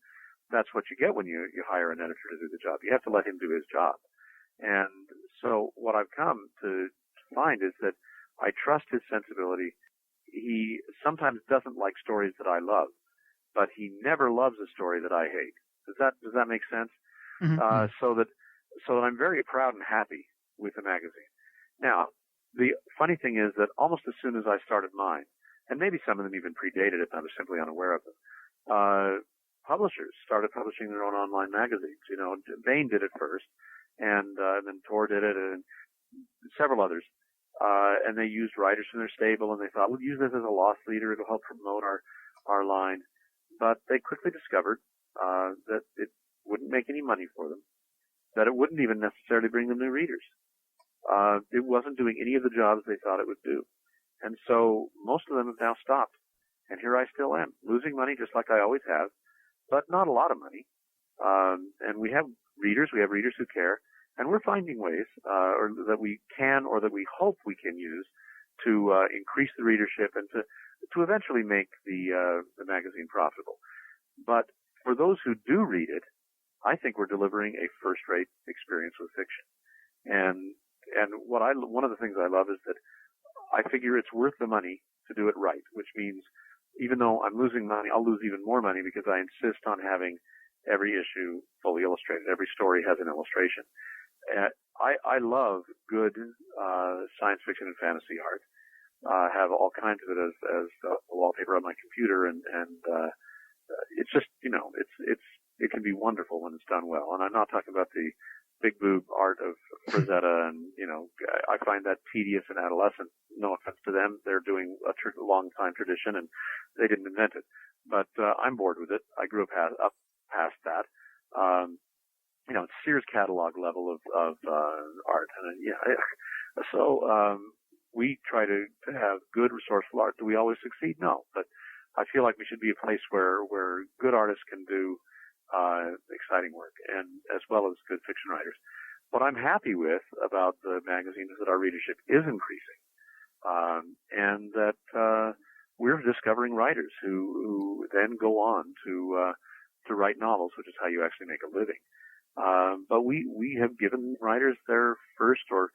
That's what you get when you hire an editor to do the job. You have to let him do his job. And so what I've come to find is that I trust his sensibility. He sometimes doesn't like stories that I love, but he never loves a story that I hate. Does that make sense? Mm-hmm. So that I'm very proud and happy with the magazine. Now, the funny thing is that almost as soon as I started mine, and maybe some of them even predated it, and I was simply unaware of them, publishers started publishing their own online magazines. Bain did it first, and then Tor did it, and several others. And they used writers from their stable, and they thought, we'll use this as a loss leader. It'll help promote our line. But they quickly discovered that it wouldn't make any money for them, that it wouldn't even necessarily bring them new readers. It wasn't doing any of the jobs they thought it would do. And so most of them have now stopped. And here I still am, losing money just like I always have, but not a lot of money. And we have readers who care, and we're finding ways, or that we can, or that we hope we can use to increase the readership and to eventually make the magazine profitable. But for those who do read it, I think we're delivering a first-rate experience with fiction. And one of the things I love is that I figure it's worth the money to do it right, which means even though I'm losing money, I'll lose even more money because I insist on having every issue fully illustrated. Every story has an illustration. I love good science fiction and fantasy art. Have all kinds of it as wallpaper on my computer, and it's just it can be wonderful when it's done well. And I'm not talking about the big boob art of Frazetta, and I find that tedious and adolescent. No offense to them, they're doing a long time tradition, and they didn't invent it. But I'm bored with it. I grew up past that. It's Sears catalog level of art, and so we try to have good, resourceful art. Do we always succeed? No, but I feel like we should be a place where good artists can do exciting work, and as well as good fiction writers. What I'm happy with about the magazine is that our readership is increasing, and that we're discovering writers who then go on to write novels, which is how you actually make a living. But we have given writers their first or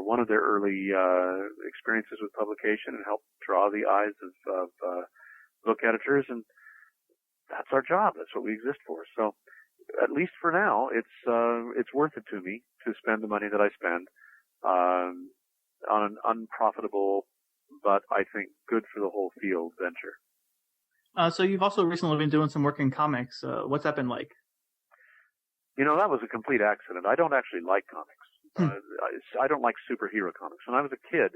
one of their early experiences with publication and helped draw the eyes of book editors, and that's our job. That's what we exist for. So at least for now, it's worth it to me to spend the money that I spend on an unprofitable, but I think good for the whole field venture. So you've also recently been doing some work in comics. What's that been like? That was a complete accident. I don't actually like comics. I don't like superhero comics. When I was a kid,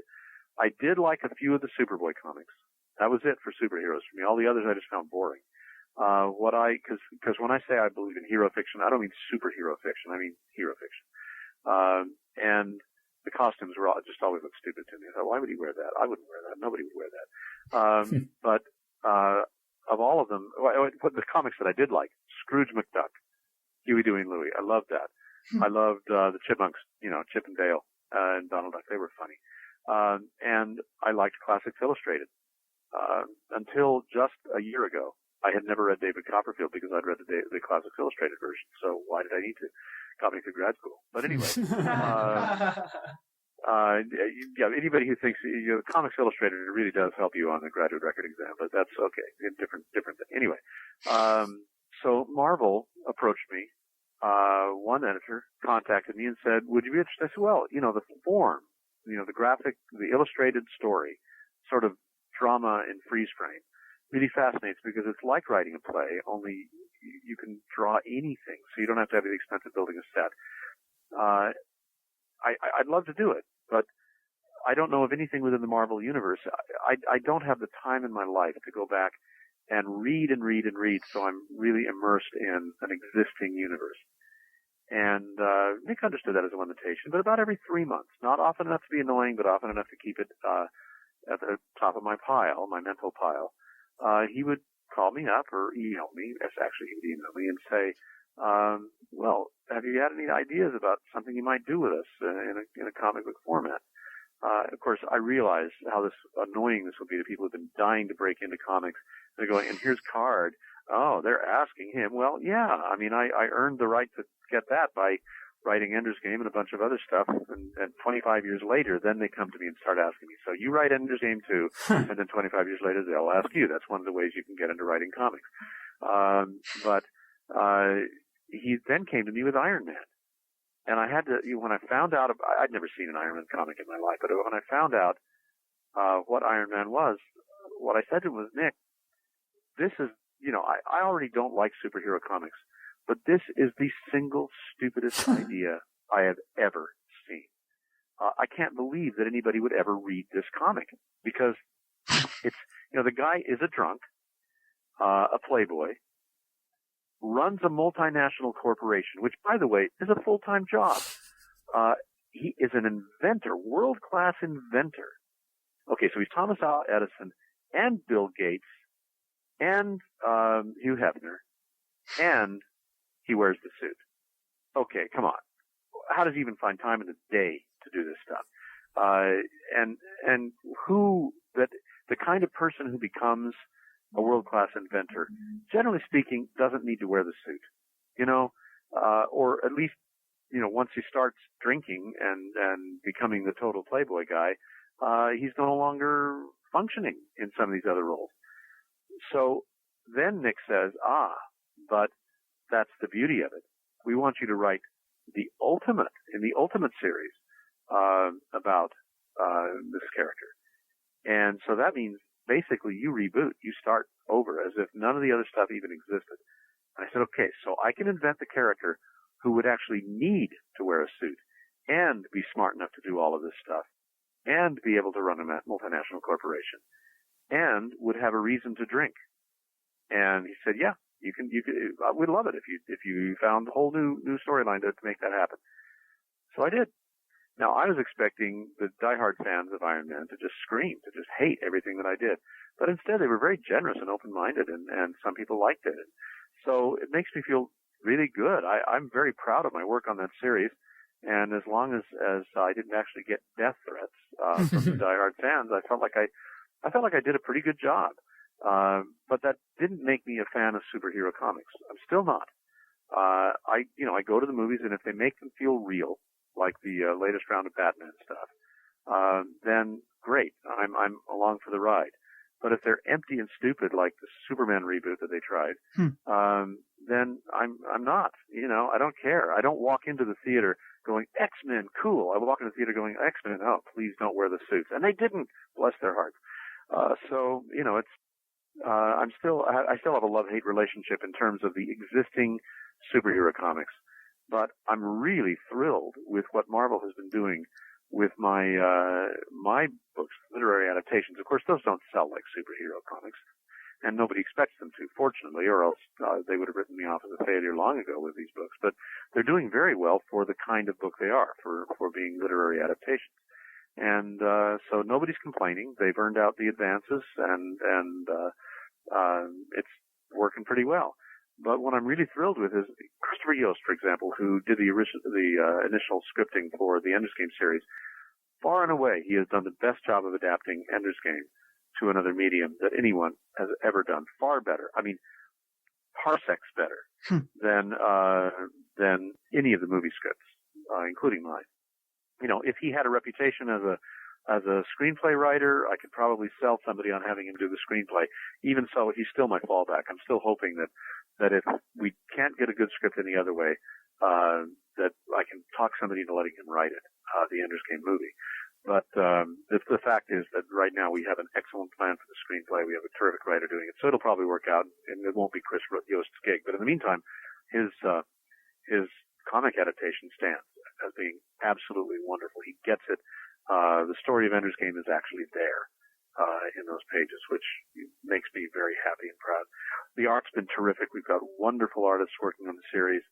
I did like a few of the Superboy comics. That was it for superheroes for me. All the others I just found boring. Because when I say I believe in hero fiction, I don't mean superhero fiction. I mean hero fiction. And the costumes were just always looked stupid to me. I thought, why would he wear that? I wouldn't wear that. Nobody would wear that. But of all of them, the comics that I did like, Scrooge McDuck, Huey, Dewey, and Louie. I loved that. I loved the Chipmunks, Chip and Dale and Donald Duck. They were funny. And I liked Classics Illustrated. Until just a year ago, I had never read David Copperfield because I'd read the Classics Illustrated version. So why did I need to? Got me through grad school. But anyway, anybody who thinks Comics Illustrated, it really does help you on the graduate record exam, but that's okay. Different thing. Anyway, so Marvel approached me. One editor contacted me and said, "Would you be interested?" I said, "Well, the form, the graphic, the illustrated story, sort of drama in freeze frame, really fascinates because it's like writing a play, only you can draw anything, so you don't have to have the expense of building a set. I'd love to do it, but I don't know of anything within the Marvel universe. I don't have the time in my life to go back and read, so I'm really immersed in an existing universe." And Nick understood that as a limitation, but about every 3 months, not often enough to be annoying, but often enough to keep it at the top of my pile, my mental pile, he would call me up or email me. Actually, he would email me and say, "Well, have you had any ideas about something you might do with us in a comic book format?" Of course, I realize how annoying this will be to people who've been dying to break into comics. They're going, "And here's Card. Oh, they're asking him." Well, yeah. I mean, I earned the right to get that by writing Ender's Game and a bunch of other stuff. And 25 years later, then they come to me and start asking me, "So you write Ender's Game too?" And then 25 years later, they'll ask you. That's one of the ways you can get into writing comics. But he then came to me with Iron Man. And I had to, when I found out, I'd never seen an Iron Man comic in my life, but when I found out what Iron Man was, what I said to him was, "Nick, this is, I already don't like superhero comics, but this is the single stupidest idea I have ever seen. I can't believe that anybody would ever read this comic because it's, the guy is a drunk, a playboy, runs a multinational corporation, which, by the way, is a full-time job. He is an inventor, world-class inventor. Okay, so he's Thomas Alva Edison and Bill Gates and Hugh Hefner, and he wears the suit. Okay, come on. How does he even find time in the day to do this stuff? And the kind of person who becomes a world-class inventor, generally speaking, doesn't need to wear the suit, or at least, once he starts drinking and becoming the total playboy guy, he's no longer functioning in some of these other roles. So then Nick says, but that's the beauty of it. We want you to write in the Ultimate series, about this character. And so that means basically you reboot, you start over as if none of the other stuff even existed. And I said, okay, so I can invent the character who would actually need to wear a suit and be smart enough to do all of this stuff and be able to run a multinational corporation and would have a reason to drink. And he said, yeah, you can, we'd love it if you found a whole new storyline to make that happen. So I did. Now, I was expecting the diehard fans of Iron Man to just scream, to just hate everything that I did. But instead, they were very generous and open-minded, and some people liked it. So it makes me feel really good. I'm very proud of my work on that series. And as long as I didn't actually get death threats from the diehard fans, I felt like I did a pretty good job. But that didn't make me a fan of superhero comics. I'm still not. I go to the movies, and if they make them feel real, like the latest round of Batman stuff, then great. I'm along for the ride. But if they're empty and stupid, like the Superman reboot that they tried, then I'm not. I don't care. I don't walk into the theater going, X-Men, cool. I walk into the theater going, X-Men, oh, please don't wear the suits. And they didn't, bless their hearts. It's I still have a love-hate relationship in terms of the existing superhero comics. But I'm really thrilled with what Marvel has been doing with my books, literary adaptations. Of course, those don't sell like superhero comics. And nobody expects them to, fortunately, or else they would have written me off as a failure long ago with these books. But they're doing very well for the kind of book they are, for being literary adaptations. And so nobody's complaining. They've earned out the advances, and it's working pretty well. But what I'm really thrilled with is Christopher Yost, for example, who did the initial scripting for the Ender's Game series. Far and away, he has done the best job of adapting Ender's Game to another medium that anyone has ever done. Far better. I mean, parsecs better than any of the movie scripts, including mine. You know, if he had a reputation as a screenplay writer, I could probably sell somebody on having him do the screenplay. Even so, he's still my fallback. I'm still hoping that if we can't get a good script any other way, that I can talk somebody into letting him write it, the Ender's Game movie. But the fact is that right now we have an excellent plan for the screenplay. We have a terrific writer doing it, so it'll probably work out, and it won't be Chris Yost's gig. But in the meantime, his comic adaptation stands as being absolutely wonderful. He gets it. The story of Ender's Game is actually there in those pages, which makes me very happy and proud. The art's been terrific. We've got wonderful artists working on the series.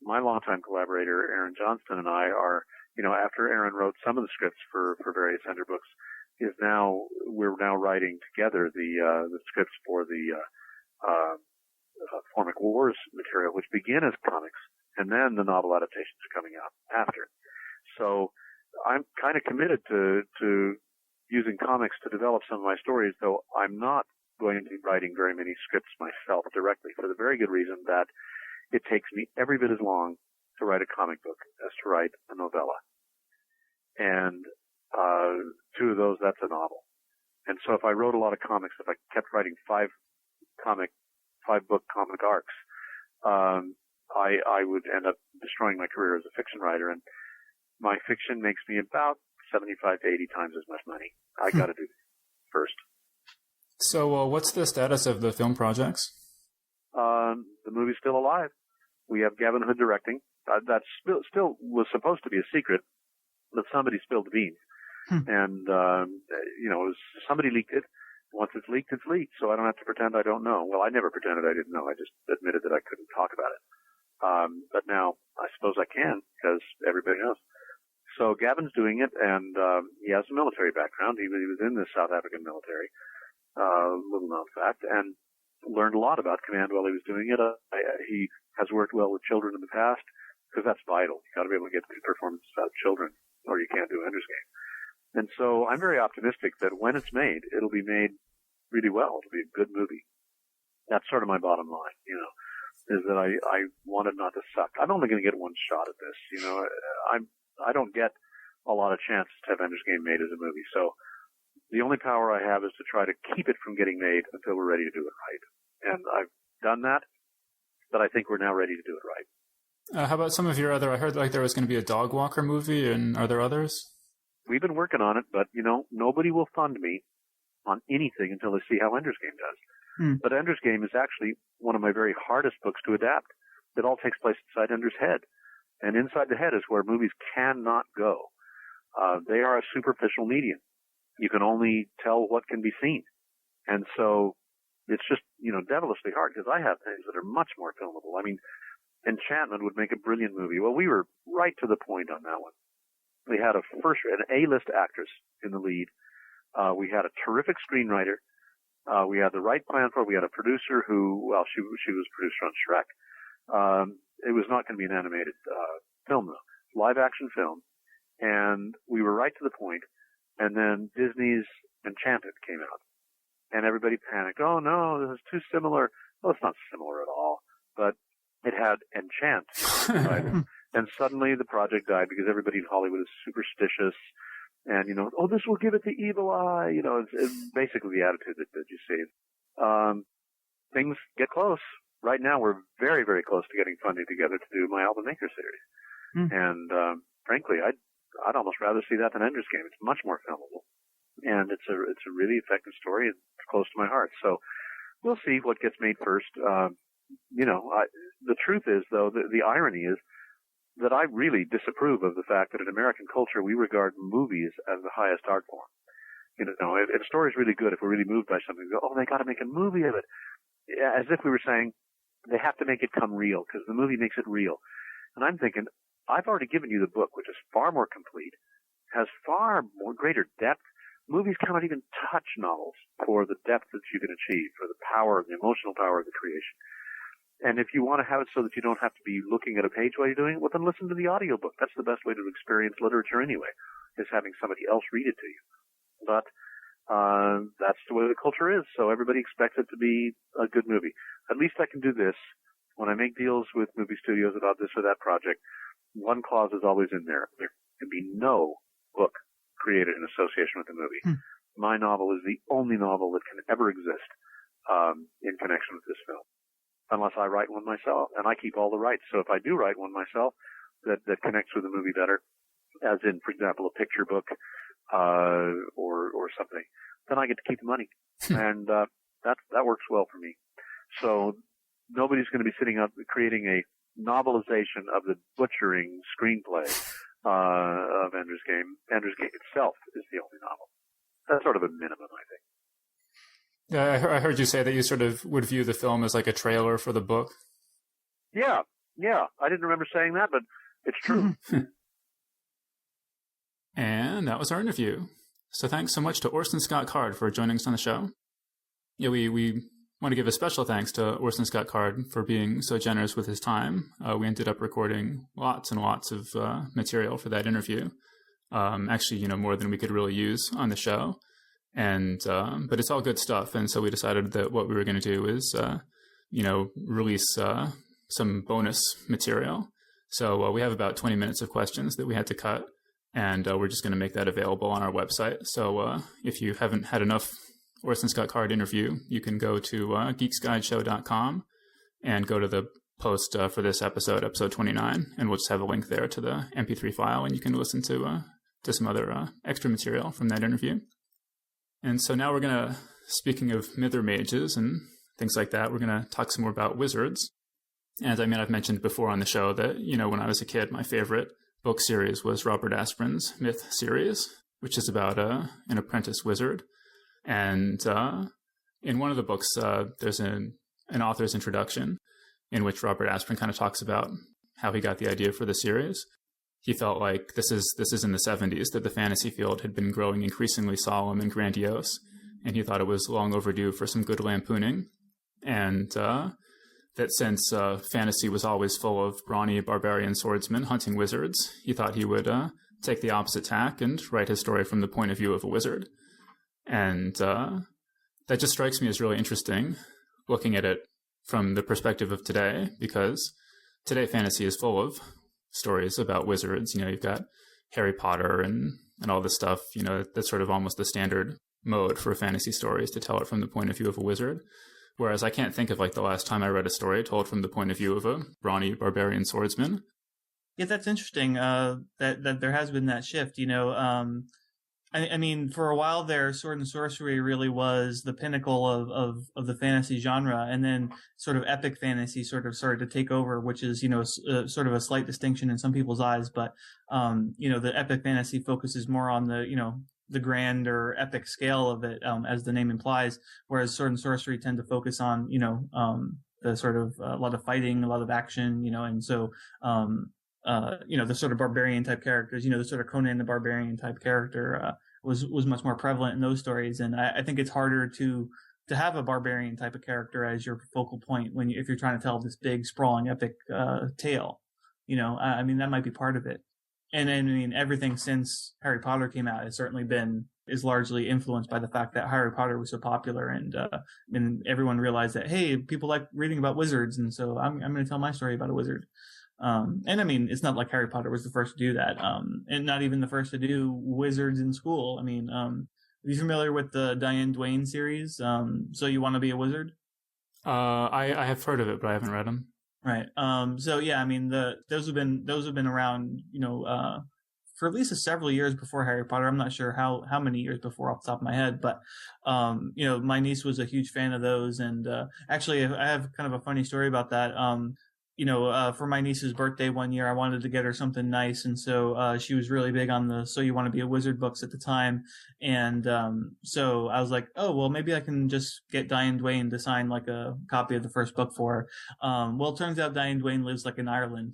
My longtime collaborator, Aaron Johnston, and I are, you know, after Aaron wrote some of the scripts for various Ender books, we're now writing together the scripts for the Formic Wars material, which begin as comics, and then the novel adaptations are coming out after. So I'm kind of committed to using comics to develop some of my stories, though I'm not going to be writing very many scripts myself directly, for the very good reason that it takes me every bit as long to write a comic book as to write a novella. And two of those, that's a novel. And so if I wrote a lot of comics, if I kept writing five book comic arcs, I would end up destroying my career as a fiction writer. And my fiction makes me about 75 to 80 times as much money. I got to do this first. So what's the status of the film projects? The movie's still alive. We have Gavin Hood directing. That still was supposed to be a secret, but somebody spilled the beans. And, somebody leaked it. Once it's leaked, it's leaked, so I don't have to pretend I don't know. Well, I never pretended I didn't know. I just admitted that I couldn't talk about it. But now I suppose I can, because everybody knows. So Gavin's doing it, and he has a military background. He was in the South African military, little known fact, and learned a lot about command while he was doing it. He has worked well with children in the past, because that's vital. You got to be able to get good performances out of children, or you can't do Ender's Game. And so I'm very optimistic that when it's made, it'll be made really well. It'll be a good movie. That's sort of my bottom line, is that I want it not to suck. I'm only going to get one shot at this, I don't get a lot of chances to have Ender's Game made as a movie. So the only power I have is to try to keep it from getting made until we're ready to do it right. And I've done that, but I think we're now ready to do it right. How about some of your other, I heard like there was going to be a Dog Walker movie, and are there others? We've been working on it, but, nobody will fund me on anything until they see how Ender's Game does. But Ender's Game is actually one of my very hardest books to adapt. It all takes place inside Ender's head. And inside the head is where movies cannot go. They are a superficial medium. You can only tell what can be seen. And so it's just, devilishly hard, because I have things that are much more filmable. I mean, Enchantment would make a brilliant movie. Well, we were right to the point on that one. We had an A-list actress in the lead. We had a terrific screenwriter. We had the right plan for it. We had a producer who, she was producer on Shrek. It was not going to be an animated film, though. Live action film. And we were right to the point. And then Disney's Enchanted came out. And everybody panicked. Oh, no, this is too similar. Well, it's not similar at all. But it had Enchant. Right? And suddenly the project died because everybody in Hollywood is superstitious. And, this will give it the evil eye. It's basically the attitude that you see. Things get close. Right now, we're very, very close to getting funding together to do my Alvin Maker series. And frankly, I'd almost rather see that than Ender's Game. It's much more filmable. And it's a really effective story. It's close to my heart. So we'll see what gets made first. The truth is, though, the irony is that I really disapprove of the fact that in American culture we regard movies as the highest art form. You know, if a story is really good, if we're really moved by something, we go, oh, they got to make a movie of it. Yeah, as if we were saying they have to make it come real because the movie makes it real. And I'm thinking, I've already given you the book, which is far more complete, has far more greater depth. Movies cannot even touch novels for the depth that you can achieve, for the power, the emotional power of the creation. And if you want to have it so that you don't have to be looking at a page while you're doing it, well, then listen to the audiobook. That's the best way to experience literature anyway, is having somebody else read it to you. But that's the way the culture is, so everybody expects it to be a good movie. At least I can do this. When I make deals with movie studios about this or that project, one clause is always in there. There can be no book created in association with the movie. My novel is the only novel that can ever exist in connection with this film, unless I write one myself, and I keep all the rights. So if I do write one myself that connects with the movie better, as in, for example, a picture book or something, then I get to keep the money, and that works well for me. So nobody's going to be sitting up creating a novelization of the butchering screenplay of Ender's Game. Ender's Game itself is the only novel. That's sort of a minimum, I think. Yeah, I heard you say that you sort of would view the film as like a trailer for the book. Yeah. I didn't remember saying that, but it's true. And that was our interview. So thanks so much to Orson Scott Card for joining us on the show. Yeah, we want to give a special thanks to Orson Scott Card for being so generous with his time. We ended up recording lots and lots of material for that interview. Actually, more than we could really use on the show. And but it's all good stuff. And so we decided that what we were going to do is, release some bonus material. So we have about 20 minutes of questions that we had to cut. And we're just going to make that available on our website. So if you haven't had enough Orson Scott Card interview, you can go to geeksguideshow.com and go to the post for this episode 29, and we'll just have a link there to the MP3 file, and you can listen to some other extra material from that interview. And so now we're going to, speaking of mither mages and things like that, we're going to talk some more about wizards. And I've mentioned before on the show that, when I was a kid, my favorite book series was Robert Asprin's Myth series, which is about an apprentice wizard. And in one of the books, there's an author's introduction in which Robert Asprin kind of talks about how he got the idea for the series. He felt like this is in the 70s, that the fantasy field had been growing increasingly solemn and grandiose, and he thought it was long overdue for some good lampooning. And that since fantasy was always full of brawny barbarian swordsmen hunting wizards, he thought he would take the opposite tack and write his story from the point of view of a wizard. And that just strikes me as really interesting, looking at it from the perspective of today, because today fantasy is full of stories about wizards. You've got Harry Potter and all this stuff, that's sort of almost the standard mode for fantasy stories, to tell it from the point of view of a wizard. Whereas I can't think of the last time I read a story told from the point of view of a brawny barbarian swordsman. Yeah, that's interesting. That there has been that shift. I mean, for a while there, sword and sorcery really was the pinnacle of the fantasy genre, and then sort of epic fantasy sort of started to take over, which is sort of a slight distinction in some people's eyes. But the epic fantasy focuses more on the grand or epic scale of it, as the name implies, whereas sword and sorcery tend to focus on the sort of a lot of fighting, a lot of action, and so the sort of barbarian type characters, the sort of Conan the Barbarian type character was much more prevalent in those stories. And I think it's harder to have a barbarian type of character as your focal point if you're trying to tell this big sprawling epic tale. I mean, that might be part of it. And I mean, everything since Harry Potter came out has certainly is largely influenced by the fact that Harry Potter was so popular, and everyone realized that, hey, people like reading about wizards, and so I'm going to tell my story about a wizard. And I mean, it's not like Harry Potter was the first to do that, and not even the first to do wizards in school. I mean, are you familiar with the Diane Duane series? So You Want to Be a Wizard? I have heard of it, but I haven't read them. Right. So yeah, I mean, those have been around, for at least several years before Harry Potter. I'm not sure how many years before off the top of my head, but my niece was a huge fan of those, and actually, I have kind of a funny story about that. for my niece's birthday one year, I wanted to get her something nice. And so she was really big on the So You Want to Be a Wizard books at the time. And so I was like, oh, well, maybe I can just get Diane Duane to sign like a copy of the first book for her. Well, it turns out Diane Duane lives like in Ireland.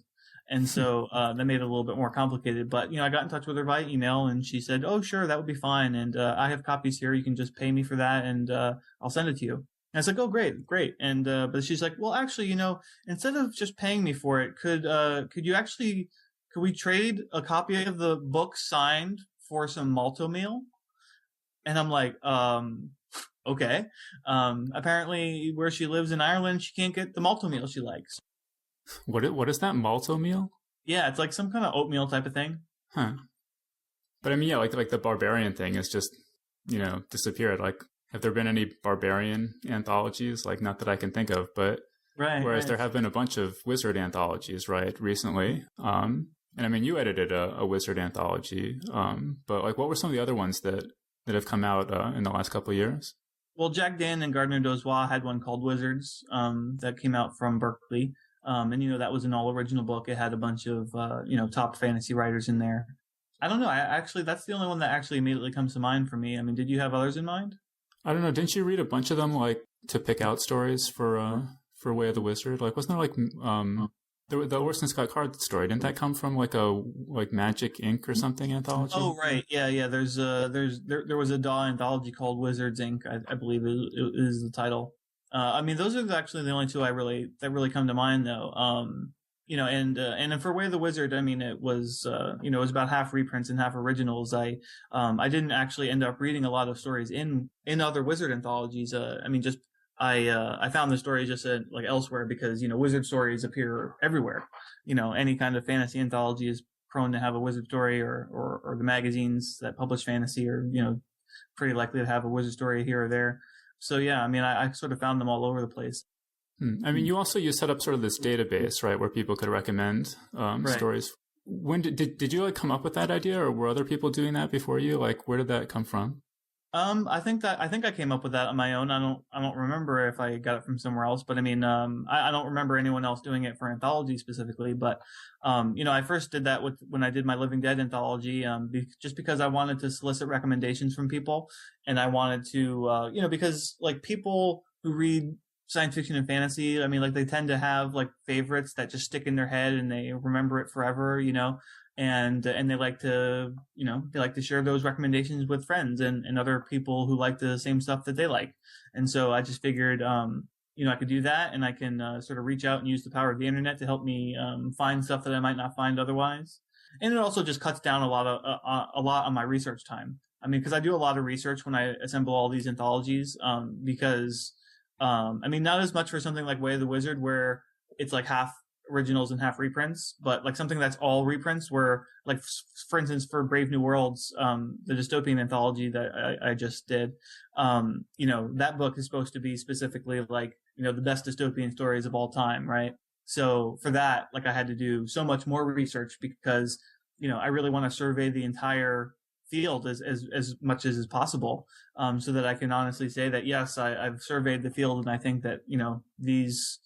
And so that made it a little bit more complicated. But, I got in touch with her via email and she said, oh, sure, that would be fine. And I have copies here. You can just pay me for that and I'll send it to you. And I was like, oh, great. And but she's like, well, actually, instead of just paying me for it, could we trade a copy of the book signed for some malto meal? And I'm like, okay. Apparently where she lives in Ireland, she can't get the malto meal she likes. What is that, malto meal? Yeah, it's like some kind of oatmeal type of thing. Huh. But I mean, yeah, like the barbarian thing is just, disappeared. Like, have there been any barbarian anthologies? Like, not that I can think of, but right. Whereas there have been a bunch of wizard anthologies, right, recently. And I mean, you edited a wizard anthology, but like, what were some of the other ones that have come out in the last couple of years? Well, Jack Dan and Gardner Dozois had one called Wizards that came out from Berkeley. And, that was an all original book. It had a bunch of, top fantasy writers in there. I don't know. That's the only one that actually immediately comes to mind for me. I mean, did you have others in mind? I don't know. Didn't you read a bunch of them, like, to pick out stories for Way of the Wizard? Like, wasn't there, like, the Orson Scott Card story? Didn't that come from, like, Magic Inc. or something anthology? Oh, right. Yeah. There was a DAW anthology called Wizards Inc., I believe it is the title. I mean, those are actually the only two that really come to mind, though. And for Way of the Wizard, I mean, it was about half reprints and half originals. I didn't actually end up reading a lot of stories in other Wizard anthologies. I found the stories just like elsewhere because, Wizard stories appear everywhere. Any kind of fantasy anthology is prone to have a Wizard story or the magazines that publish fantasy are, pretty likely to have a Wizard story here or there. So, yeah, I mean, I sort of found them all over the place. I mean, you set up sort of this database, right, where people could recommend stories. When did you like come up with that idea, or were other people doing that before you? Like, where did that come from? I think I came up with that on my own. I don't remember if I got it from somewhere else, but I mean, I don't remember anyone else doing it for anthology specifically. But I first did that when I did my Living Dead anthology, just because I wanted to solicit recommendations from people, and I wanted to, because like people who read science fiction and fantasy, I mean, like they tend to have like favorites that just stick in their head and they remember it forever, and they like to, share those recommendations with friends and other people who like the same stuff that they like. And so I just figured, I could do that, and I can sort of reach out and use the power of the internet to help me find stuff that I might not find otherwise. And it also just cuts down a lot on my research time. I mean, because I do a lot of research when I assemble all these anthologies, because not as much for something like Way of the Wizard, where it's like half originals and half reprints, but like something that's all reprints, where like, for instance, for Brave New Worlds, the dystopian anthology that I just did, that book is supposed to be specifically like, the best dystopian stories of all time, right? So for that, like I had to do so much more research because, I really want to survey the entire field as much as is possible, so that I can honestly say that, yes, I've surveyed the field, and I think that, these,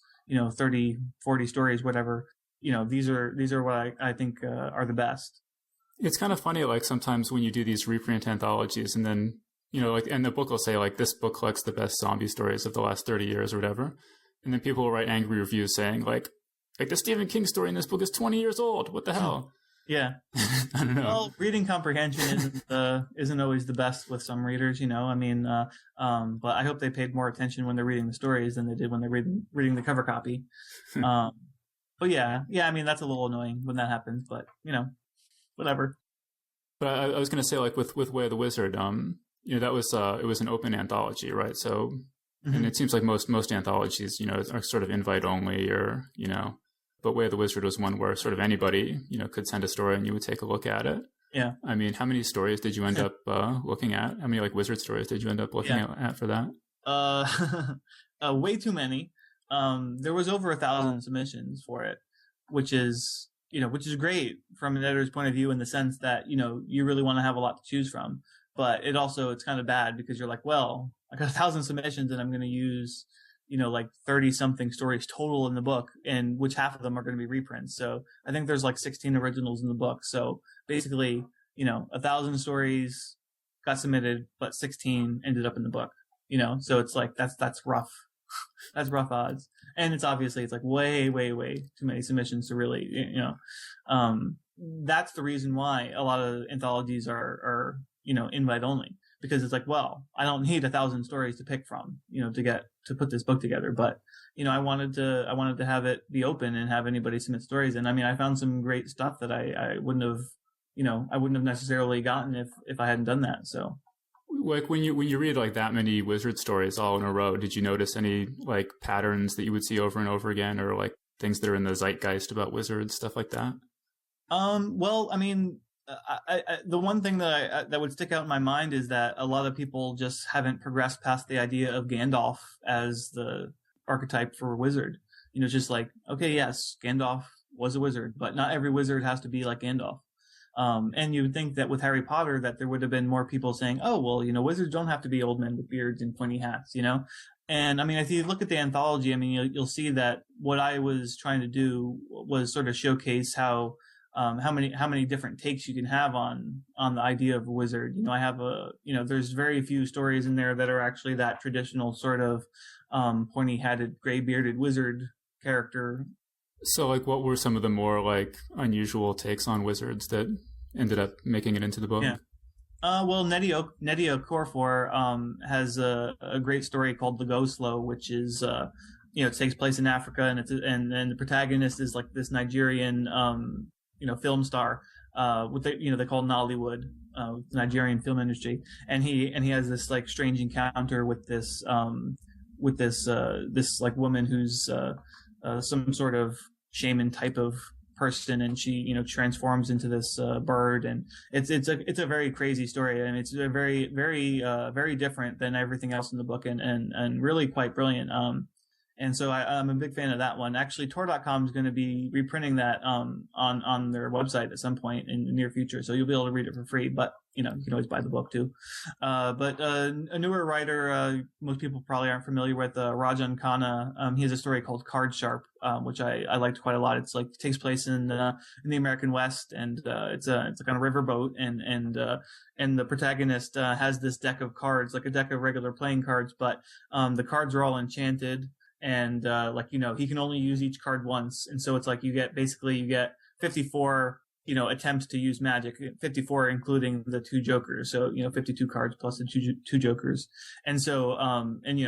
30, 40 stories, whatever, these are what I think are the best. It's kind of funny, like sometimes when you do these reprint anthologies and then, and the book will say like, this book collects the best zombie stories of the last 30 years or whatever. And then people will write angry reviews saying like the Stephen King story in this book is 20 years old. What the hell? Yeah. I don't know. Well, reading comprehension isn't always the best with some readers, I mean, but I hope they paid more attention when they're reading the stories than they did when they're reading the cover copy. But yeah, I mean, that's a little annoying when that happens, but whatever. But I was going to say, like with Way of the Wizard, that was it was an open anthology, right? So, and it seems like most anthologies, are sort of invite only, or but Way of the Wizard was one where sort of anybody, could send a story and you would take a look at it. Yeah. I mean, how many stories did you end up looking at? How many like wizard stories did you end up looking at for that? Way too many. There was over 1,000 submissions for it, which is great from an editor's point of view in the sense that, you really want to have a lot to choose from. But it's kind of bad because you're like, well, I got 1,000 submissions and I'm going to use, like 30 something stories total in the book, and which half of them are going to be reprints. So I think there's like 16 originals in the book. So basically, 1,000 stories got submitted, but 16 ended up in the book, so it's like, that's rough. That's rough odds. And it's like way, way, way too many submissions to really, that's the reason why a lot of anthologies are invite only, because it's like, well, I don't need 1,000 stories to pick from, to put this book together. But, I wanted to have it be open and have anybody submit stories. And I mean, I found some great stuff that I wouldn't have, I wouldn't have necessarily gotten if I hadn't done that. So. Like when you read like that many wizard stories all in a row, did you notice any like patterns that you would see over and over again, or like things that are in the zeitgeist about wizards, stuff like that? Well, I mean, the one thing that would stick out in my mind is that a lot of people just haven't progressed past the idea of Gandalf as the archetype for a wizard. Just like, okay, yes, Gandalf was a wizard, but not every wizard has to be like Gandalf. And you would think that with Harry Potter that there would have been more people saying, oh, well, wizards don't have to be old men with beards and pointy hats, And I mean, if you look at the anthology, I mean, you'll see that what I was trying to do was sort of showcase how many different takes you can have on the idea of a wizard. I have there's very few stories in there that are actually that traditional sort of, pointy hatted, gray bearded wizard character. So, like, what were some of the more, like, unusual takes on wizards that ended up making it into the book? Yeah. Well, Nnedi Okorafor has a great story called The Go-Slow, which is, it takes place in Africa, and and the protagonist is, like, this Nigerian, film star, they call Nollywood, Nigerian film industry. And he has this, like, strange encounter with this like, woman who's, some sort of shaman type of person, and she transforms into this bird, and it's a very crazy story, and it's a very very different than everything else in the book, and really quite brilliant. And so I'm a big fan of that one. Actually, Tor.com is going to be reprinting that on their website at some point in the near future, so you'll be able to read it for free. But you can always buy the book too. But a newer writer, most people probably aren't familiar with, Rajan Khanna. He has a story called Card Sharp, which I liked quite a lot. It's like, it takes place in the American West, and it's like on a riverboat, and the protagonist has this deck of cards, like a deck of regular playing cards, but the cards are all enchanted. And, he can only use each card once. And so it's like, you get 54, attempts to use magic, 54, including the 2 jokers. So, 52 cards plus the two jokers. And so,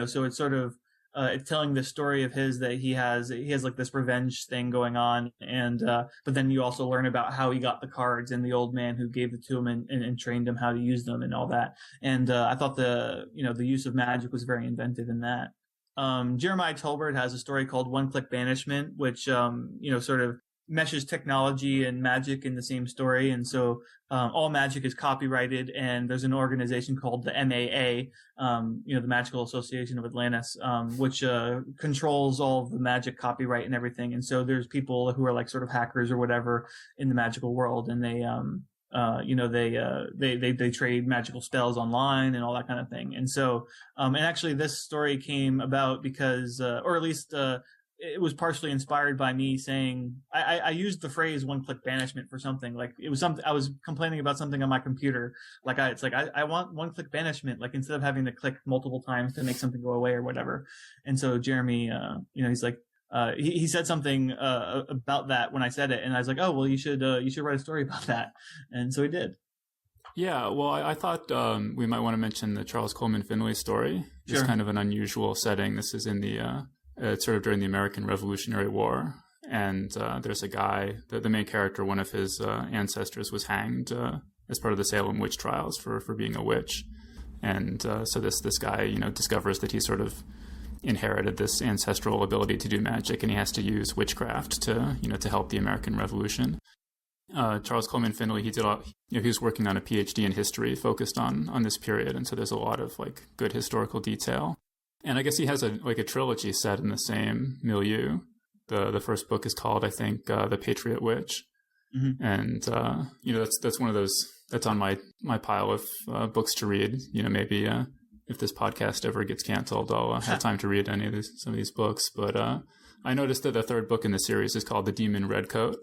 so it's sort of, it's telling the story of his, that he has like this revenge thing going on. And, but then you also learn about how he got the cards, and the old man who gave it to him and trained him how to use them and all that. And, I thought the use of magic was very inventive in that. Jeremiah Tolbert has a story called One Click Banishment, which, sort of meshes technology and magic in the same story. And so, all magic is copyrighted, and there's an organization called the MAA, the Magical Association of Atlantis, which, controls all of the magic copyright and everything. And so there's people who are like sort of hackers or whatever in the magical world, and they trade magical spells online and all that kind of thing. And so, and actually this story came about because, or at least, it was partially inspired by me saying, I used the phrase one click banishment for something. Like, it was something, I was complaining about something on my computer. Like, I want one click banishment, like, instead of having to click multiple times to make something go away or whatever. And so Jeremy, he's like, he said something about that when I said it, and I was like, oh, well, you should write a story about that. And so he did. Yeah, well, I thought we might want to mention the Charles Coleman Finley story. It's kind of an unusual setting. This is in the it's sort of during the American Revolutionary War, and there's a guy, the main character, one of his ancestors was hanged as part of the Salem witch trials for being a witch. And so this guy, discovers that he sort of inherited this ancestral ability to do magic, and he has to use witchcraft to help the American Revolution. Charles Coleman Finley, he was working on a PhD in history focused on this period, and so there's a lot of like good historical detail. And I guess he has a trilogy set in the same milieu. The first book is called, I think, The Patriot Witch. Mm-hmm. And that's one of those that's on my pile of books to read. Maybe if this podcast ever gets canceled, I'll have time to read some of these books. But I noticed that the third book in the series is called The Demon Redcoat.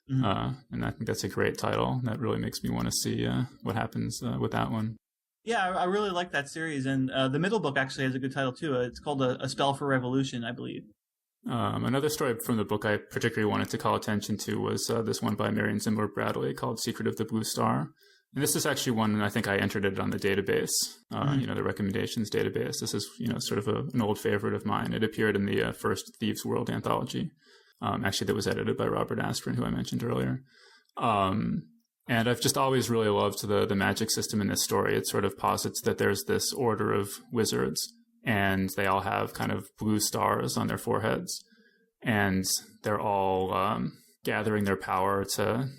And I think that's a great title. That really makes me want to see what happens with that one. Yeah, I really like that series. And the middle book actually has a good title, too. It's called A Spell for Revolution, I believe. Another story from the book I particularly wanted to call attention to was this one by Marion Zimmer Bradley called Secret of the Blue Star. And this is actually one, I think I entered it on the database, the recommendations database. This is, sort of an old favorite of mine. It appeared in the first Thieves' World anthology. Actually, that was edited by Robert Asprin, who I mentioned earlier. And I've just always really loved the magic system in this story. It sort of posits that there's this order of wizards, and they all have kind of blue stars on their foreheads. And they're all gathering their power to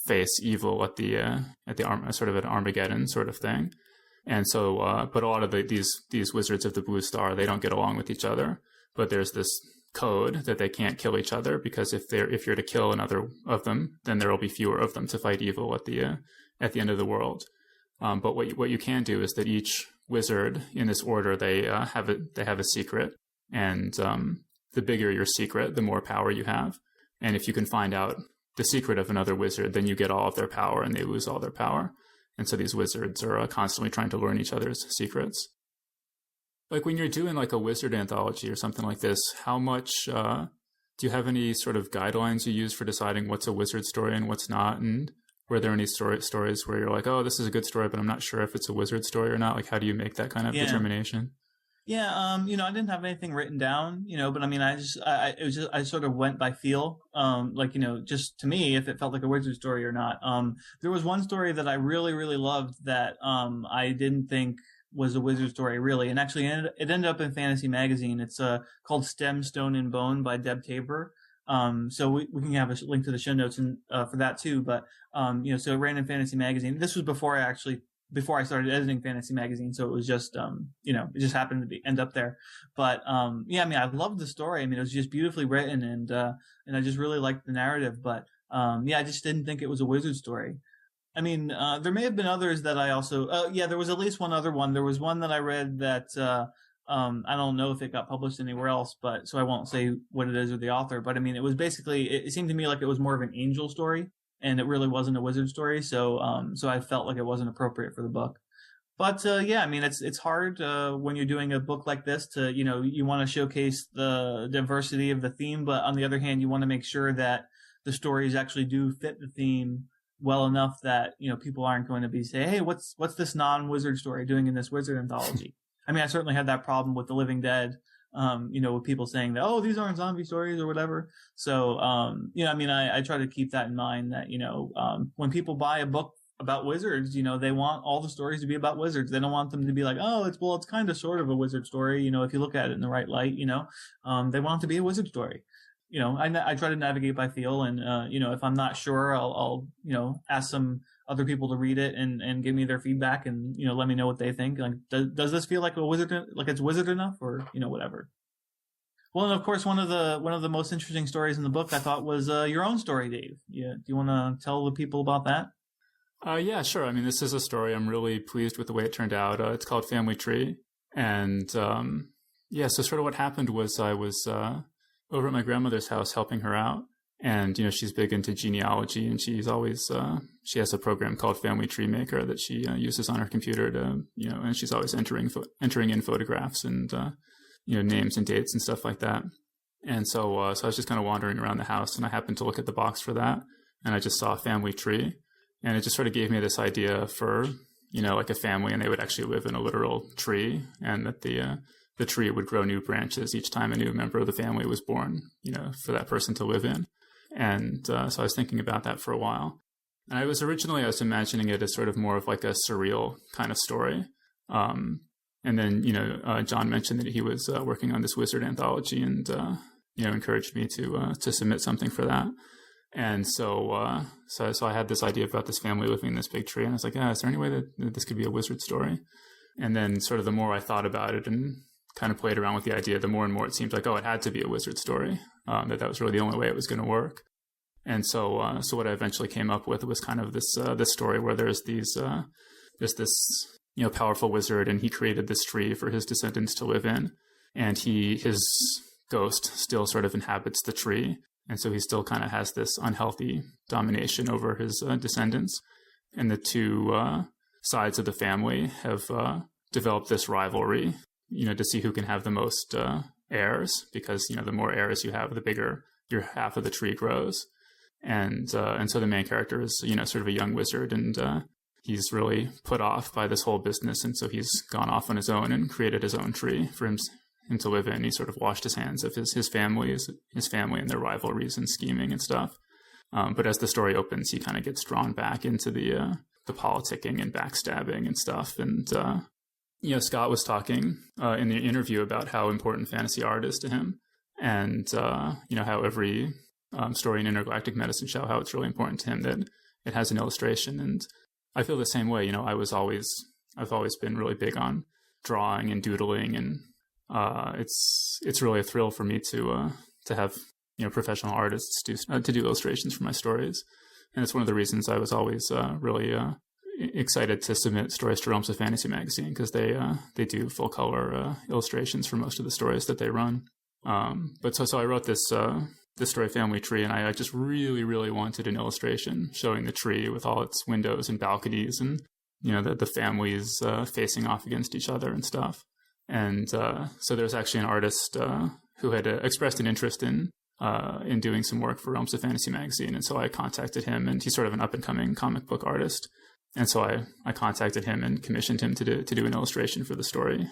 face evil at the sort of an Armageddon sort of thing. And so, but a lot of these wizards of the Blue Star, they don't get along with each other. But there's this code that they can't kill each other, because if you're to kill another of them, then there will be fewer of them to fight evil at the end of the world. But what you can do is that each wizard in this order, they have a secret, and the bigger your secret, the more power you have. And if you can find out the secret of another wizard, then you get all of their power and they lose all their power. And so these wizards are constantly trying to learn each other's secrets. Like when you're doing like a wizard anthology or something like this, how much do you have any sort of guidelines you use for deciding what's a wizard story and what's not? And were there any stories where you're like, oh, this is a good story, but I'm not sure if it's a wizard story or not? Like, how do you make that kind of determination? Yeah, I didn't have anything written down, but I mean, I sort of went by feel, just to me, if it felt like a wizard story or not. There was one story that I really, really loved that I didn't think was a wizard story, really, and actually it ended up in Fantasy Magazine. It's called Stem, Stone, and Bone by Deb Tabor. So we can have a link to the show notes for that too. But so it ran in Fantasy Magazine. This was before I started editing Fantasy Magazine, so it was just it just happened to end up there. But I loved the story. I mean, it was just beautifully written, and I just really liked the narrative. But I just didn't think it was a wizard story. I mean, there may have been others that I also there was at least one other one. There was one that I read that I don't know if it got published anywhere else, but so I won't say what it is or the author. But I mean, it was basically, it seemed to me like it was more of an angel story, and it really wasn't a wizard story. So I felt like it wasn't appropriate for the book. But I mean, it's hard when you're doing a book like this to, you want to showcase the diversity of the theme, but on the other hand, you want to make sure that the stories actually do fit the theme well enough that, people aren't going to be say, hey, what's this non-wizard story doing in this wizard anthology? I mean, I certainly had that problem with The Living Dead, with people saying that, oh, these aren't zombie stories or whatever. So, I try to keep that in mind that, when people buy a book about wizards, they want all the stories to be about wizards. They don't want them to be like, oh, it's kind of sort of a wizard story. If you look at it in the right light, they want it to be a wizard story. I try to navigate by feel, and, if I'm not sure, I'll ask some other people to read it and give me their feedback and, let me know what they think. Like, does this feel like a wizard, like it's wizard enough, or, whatever. Well, and of course, one of the most interesting stories in the book I thought was your own story, Dave. Yeah. Do you want to tell the people about that? Yeah, sure. I mean, this is a story I'm really pleased with the way it turned out. It's called Family Tree. And, so sort of what happened was I was, over at my grandmother's house helping her out. And, she's big into genealogy, and she's always, she has a program called Family Tree Maker that she uses on her computer to, and she's always entering in photographs and, names and dates and stuff like that. And so I was just kind of wandering around the house, and I happened to look at the box for that, and I just saw Family Tree, and it just sort of gave me this idea for, like a family, and they would actually live in a literal tree, and that the tree would grow new branches each time a new member of the family was born, for that person to live in. And so I was thinking about that for a while. And I was imagining it as sort of more of like a surreal kind of story. And then, John mentioned that he was working on this wizard anthology, and, encouraged me to submit something for that. And so I had this idea about this family living in this big tree, and I was like, is there any way that this could be a wizard story? And then sort of the more I thought about it and kind of played around with the idea, the more and more it seemed like, it had to be a wizard story, that was really the only way it was going to work. And so what I eventually came up with was kind of this story where there's this powerful wizard, and he created this tree for his descendants to live in. And his ghost still sort of inhabits the tree. And so he still kind of has this unhealthy domination over his descendants. And the two sides of the family have developed this rivalry, to see who can have the most heirs, because, the more heirs you have, the bigger your half of the tree grows. And so the main character is, sort of a young wizard, and he's really put off by this whole business. And so he's gone off on his own and created his own tree for him to live in. He sort of washed his hands of his family and their rivalries and scheming and stuff. But as the story opens, he kind of gets drawn back into the politicking and backstabbing and stuff. And, Scott was talking in the interview about how important fantasy art is to him, and, how every story in Intergalactic Medicine show, how it's really important to him that it has an illustration. And I feel the same way. I've always been really big on drawing and doodling, and it's really a thrill for me to have professional artists to do illustrations for my stories. And it's one of the reasons I was always really excited to submit stories to Realms of Fantasy magazine, because they do full color illustrations for most of the stories that they run. But so I wrote this story, Family Tree, and I just really, really wanted an illustration showing the tree with all its windows and balconies, and the families facing off against each other and stuff. And so there's actually an artist who had expressed an interest in doing some work for Realms of Fantasy magazine, and so I contacted him, and he's sort of an up-and-coming comic book artist. And so I contacted him and commissioned him to do an illustration for the story,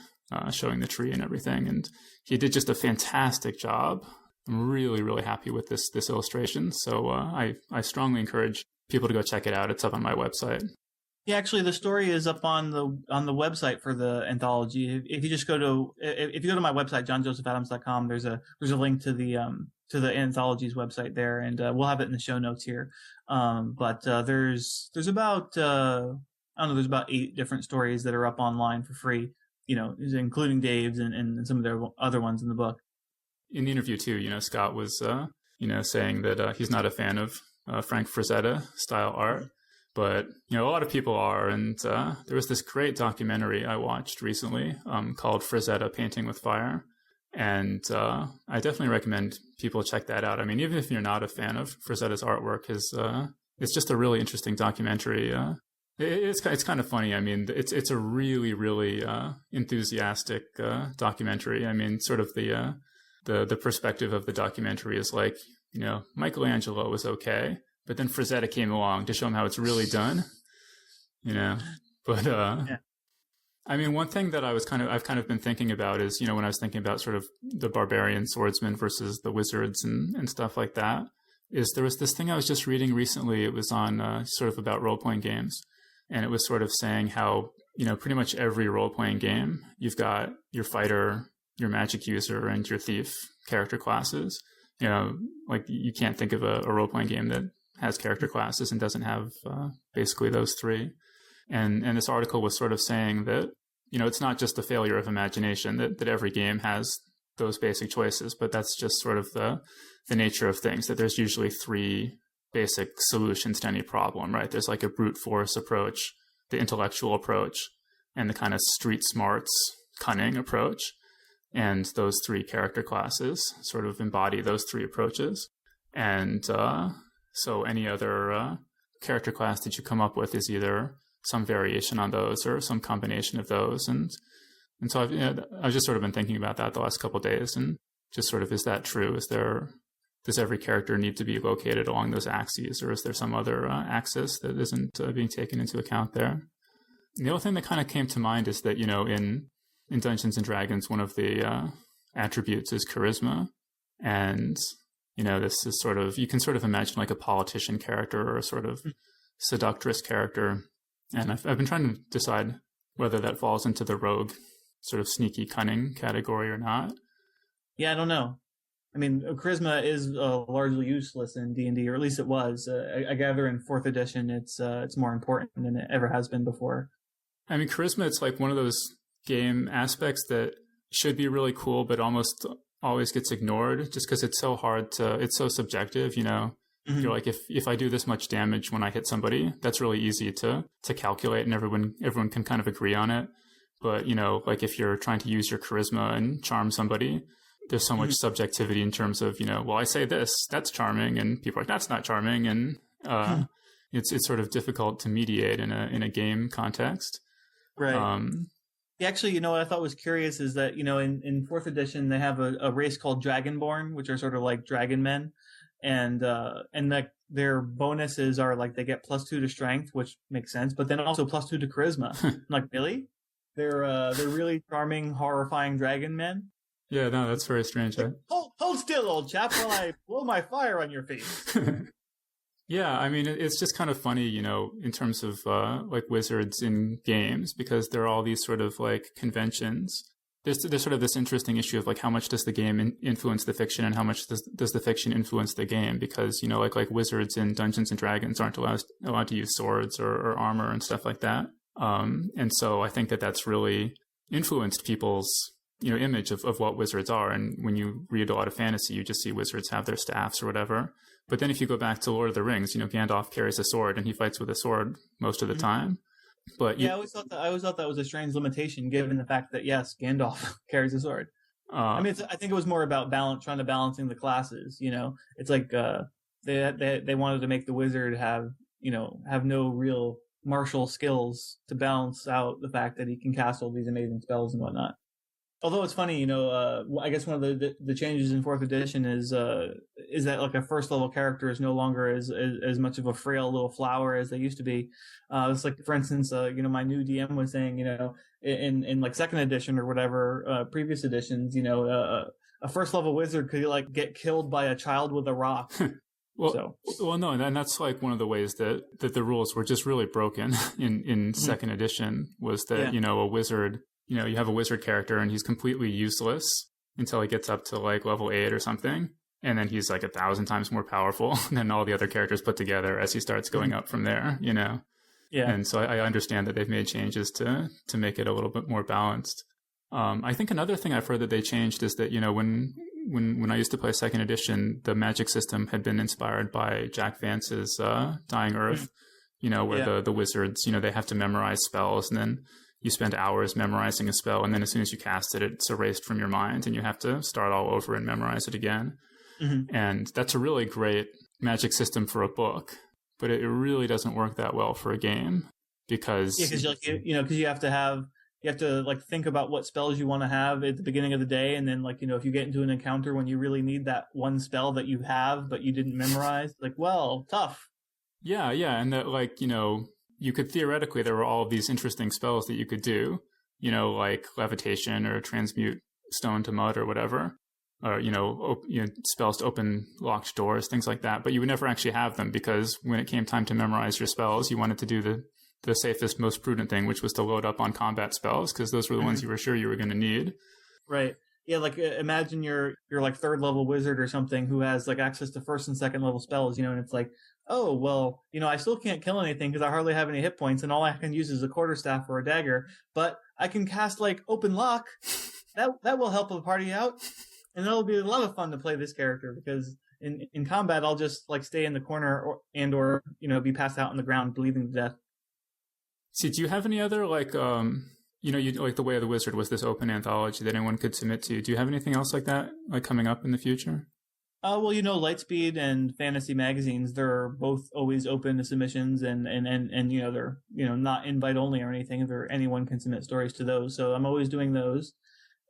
showing the tree and everything. And he did just a fantastic job. I'm really, really happy with this illustration. So I strongly encourage people to go check it out. It's up on my website. Yeah, actually, the story is up on the website for the anthology. If you just go to my website, johnjosephadams.com, there's a link to the anthology's website there, and we'll have it in the show notes here. But there's about there's about 8 different stories that are up online for free, including Dave's and some of their other ones in the book. In the interview too, Scott was saying that he's not a fan of Frank Frazetta style art. But, a lot of people are, and there was this great documentary I watched recently called Frazetta Painting with Fire, and I definitely recommend people check that out. I mean, even if you're not a fan of Frazetta's artwork, it's just a really interesting documentary. It's kind of funny. I mean, it's a really, really enthusiastic documentary. I mean, sort of the perspective of the documentary is like, Michelangelo was okay, but then Frazetta came along to show him how it's really done, But yeah. I mean, one thing that I've kind of been thinking about is, when I was thinking about sort of the barbarian swordsman versus the wizards and stuff like that, is there was this thing I was just reading recently. It was on sort of about role-playing games, and it was sort of saying how, pretty much every role-playing game, you've got your fighter, your magic user, and your thief character classes. Like you can't think of a role-playing game that has character classes and doesn't have basically those 3. And this article was sort of saying that, it's not just a failure of imagination that every game has those basic choices, but that's just sort of the nature of things, that there's usually 3 basic solutions to any problem, right? There's like a brute force approach, the intellectual approach, and the kind of street smarts, cunning approach. And those 3 character classes sort of embody those 3 approaches. And so any other character class that you come up with is either some variation on those or some combination of those. And so I've just sort of been thinking about that the last couple of days, and just sort of, is that true? Does every character need to be located along those axes, or is there some other axis that isn't being taken into account there? And the other thing that kind of came to mind is that, in Dungeons and Dragons, one of the attributes is charisma. And, this is sort of, you can sort of imagine like a politician character or a sort of seductress character. And I've been trying to decide whether that falls into the rogue sort of sneaky cunning category or not. Yeah, I don't know. I mean, charisma is largely useless in D&D, or at least it was. I gather in 4th edition, it's more important than it ever has been before. I mean, charisma, it's like one of those game aspects that should be really cool, but almost always gets ignored just because it's so hard it's so subjective, You're like, if I do this much damage when I hit somebody, that's really easy to calculate, and everyone can kind of agree on it. But, like if you're trying to use your charisma and charm somebody, there's so much subjectivity in terms of, well, I say this, that's charming, and people are like, that's not charming, and it's sort of difficult to mediate in a game context. Right. Actually, what I thought was curious is that, in 4th edition, they have a race called Dragonborn, which are sort of like dragon men. And like their bonuses are like they get +2 to strength, which makes sense, but then also +2 to charisma. I'm like, really? They're really charming, horrifying dragon men? Yeah, no, that's very strange. Like, hold still, old chap, while I blow my fire on your face. Yeah, I mean, it's just kind of funny, in terms of like wizards in games, because there are all these sort of like conventions. There's sort of this interesting issue of like how much does the game influence the fiction, and how much does the fiction influence the game? Because like wizards in Dungeons and Dragons aren't allowed to use swords or armor and stuff like that. And so I think that's really influenced people's image of what wizards are. And when you read a lot of fantasy, you just see wizards have their staffs or whatever. But then if you go back to Lord of the Rings, Gandalf carries a sword and he fights with a sword most of the time. But I always thought that was a strange limitation, given the fact that yes, Gandalf carries a sword. I think it was more about trying to balancing the classes. It's like they wanted to make the wizard have no real martial skills to balance out the fact that he can cast all these amazing spells and whatnot. Although it's funny, I guess one of the changes in 4th edition is that like a 1st level character is no longer as much of a frail little flower as they used to be. It's like, for instance, my new DM was saying, in like 2nd edition or whatever, previous editions, a 1st level wizard could like get killed by a child with a rock. Well, no, and that's like one of the ways that the rules were just really broken in 2nd edition, was that, a wizard, you have a wizard character and he's completely useless until he gets up to like level 8 or something. And then he's like 1,000 times more powerful than all the other characters put together as he starts going up from there, Yeah. And so I understand that they've made changes to make it a little bit more balanced. I think another thing I've heard that they changed is that, when I used to play 2nd edition, the magic system had been inspired by Jack Vance's Dying Earth, where the wizards, they have to memorize spells, and then you spend hours memorizing a spell, and then as soon as you cast it, it's erased from your mind, and you have to start all over and memorize it again. And that's a really great magic system for a book, but it really doesn't work that well for a game, because you have to like think about what spells you want to have at the beginning of the day, and then like if you get into an encounter when you really need that one spell that you have but you didn't memorize, like, well, tough. Yeah, and that, like, you could theoretically, there were all of these interesting spells that you could do, like levitation or transmute stone to mud or whatever, or, spells to open locked doors, things like that. But you would never actually have them, because when it came time to memorize your spells, you wanted to do the safest, most prudent thing, which was to load up on combat spells, because those were the ones you were sure you were going to need. Right. Yeah, like imagine you're like 3rd level wizard or something who has like access to 1st and 2nd level spells, and it's like, oh, well, I still can't kill anything because I hardly have any hit points, and all I can use is a quarterstaff or a dagger, but I can cast like Open Lock. That will help the party out, and that'll be a lot of fun to play this character, because in combat I'll just like stay in the corner or be passed out on the ground bleeding to death. See, do you have any other like you like The Way of the Wizard was this open anthology that anyone could submit to? Do you have anything else like that, like coming up in the future? Well, Lightspeed and Fantasy magazines, they're both always open to submissions, and they're not invite only or anything. Anyone can submit stories to those, so I'm always doing those.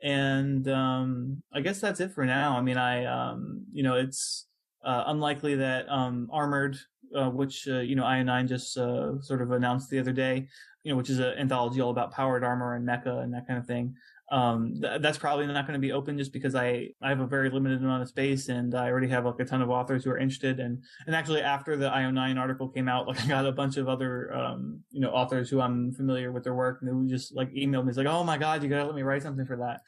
And I guess that's it for now. I mean, it's unlikely that Armored, which IO9 just sort of announced the other day, which is an anthology all about powered armor and mecha and that kind of thing. That's probably not going to be open, just because I have a very limited amount of space, and I already have like a ton of authors who are interested. And actually, after the IO9 article came out, like I got a bunch of other authors who I'm familiar with their work, and who just like emailed me. It's like, oh my god, you gotta let me write something for that.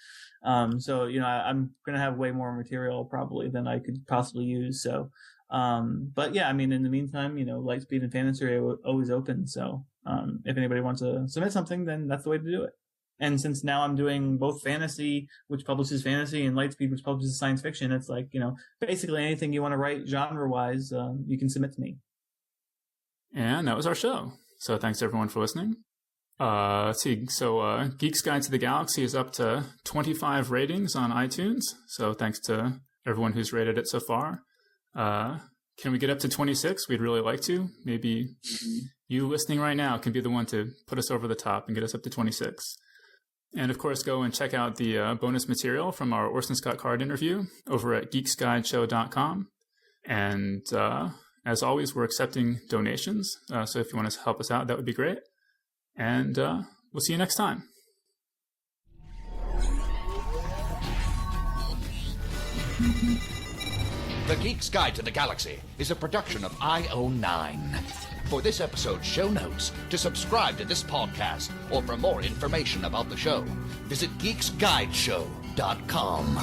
So I'm going to have way more material probably than I could possibly use. So, but yeah, I mean, in the meantime, Lightspeed and Fantasy are always open. So, if anybody wants to submit something, then that's the way to do it. And since now I'm doing both fantasy, which publishes fantasy, and Lightspeed, which publishes science fiction, it's like, basically anything you want to write genre-wise, you can submit to me. And that was our show. So thanks everyone for listening. Let's see. So Geek's Guide to the Galaxy is up to 25 ratings on iTunes. So thanks to everyone who's rated it so far. Can we get up to 26? We'd really like to. Maybe you listening right now can be the one to put us over the top and get us up to 26. And of course, go and check out the bonus material from our Orson Scott Card interview over at geeksguideshow.com. And as always, we're accepting donations. So if you want to help us out, that would be great. And we'll see you next time. The Geek's Guide to the Galaxy is a production of IO9. For this episode's show notes, to subscribe to this podcast, or for more information about the show, visit geeksguideshow.com.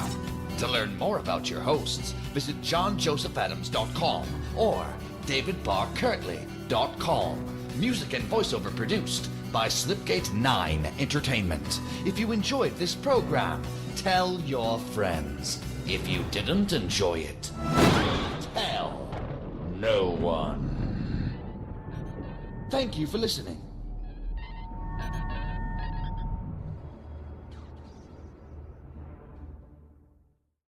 To learn more about your hosts, visit johnjosephadams.com or davidbarrkirtley.com. Music and voiceover produced by Slipgate 9 Entertainment. If you enjoyed this program, tell your friends. If you didn't enjoy it, tell no one. Thank you for listening.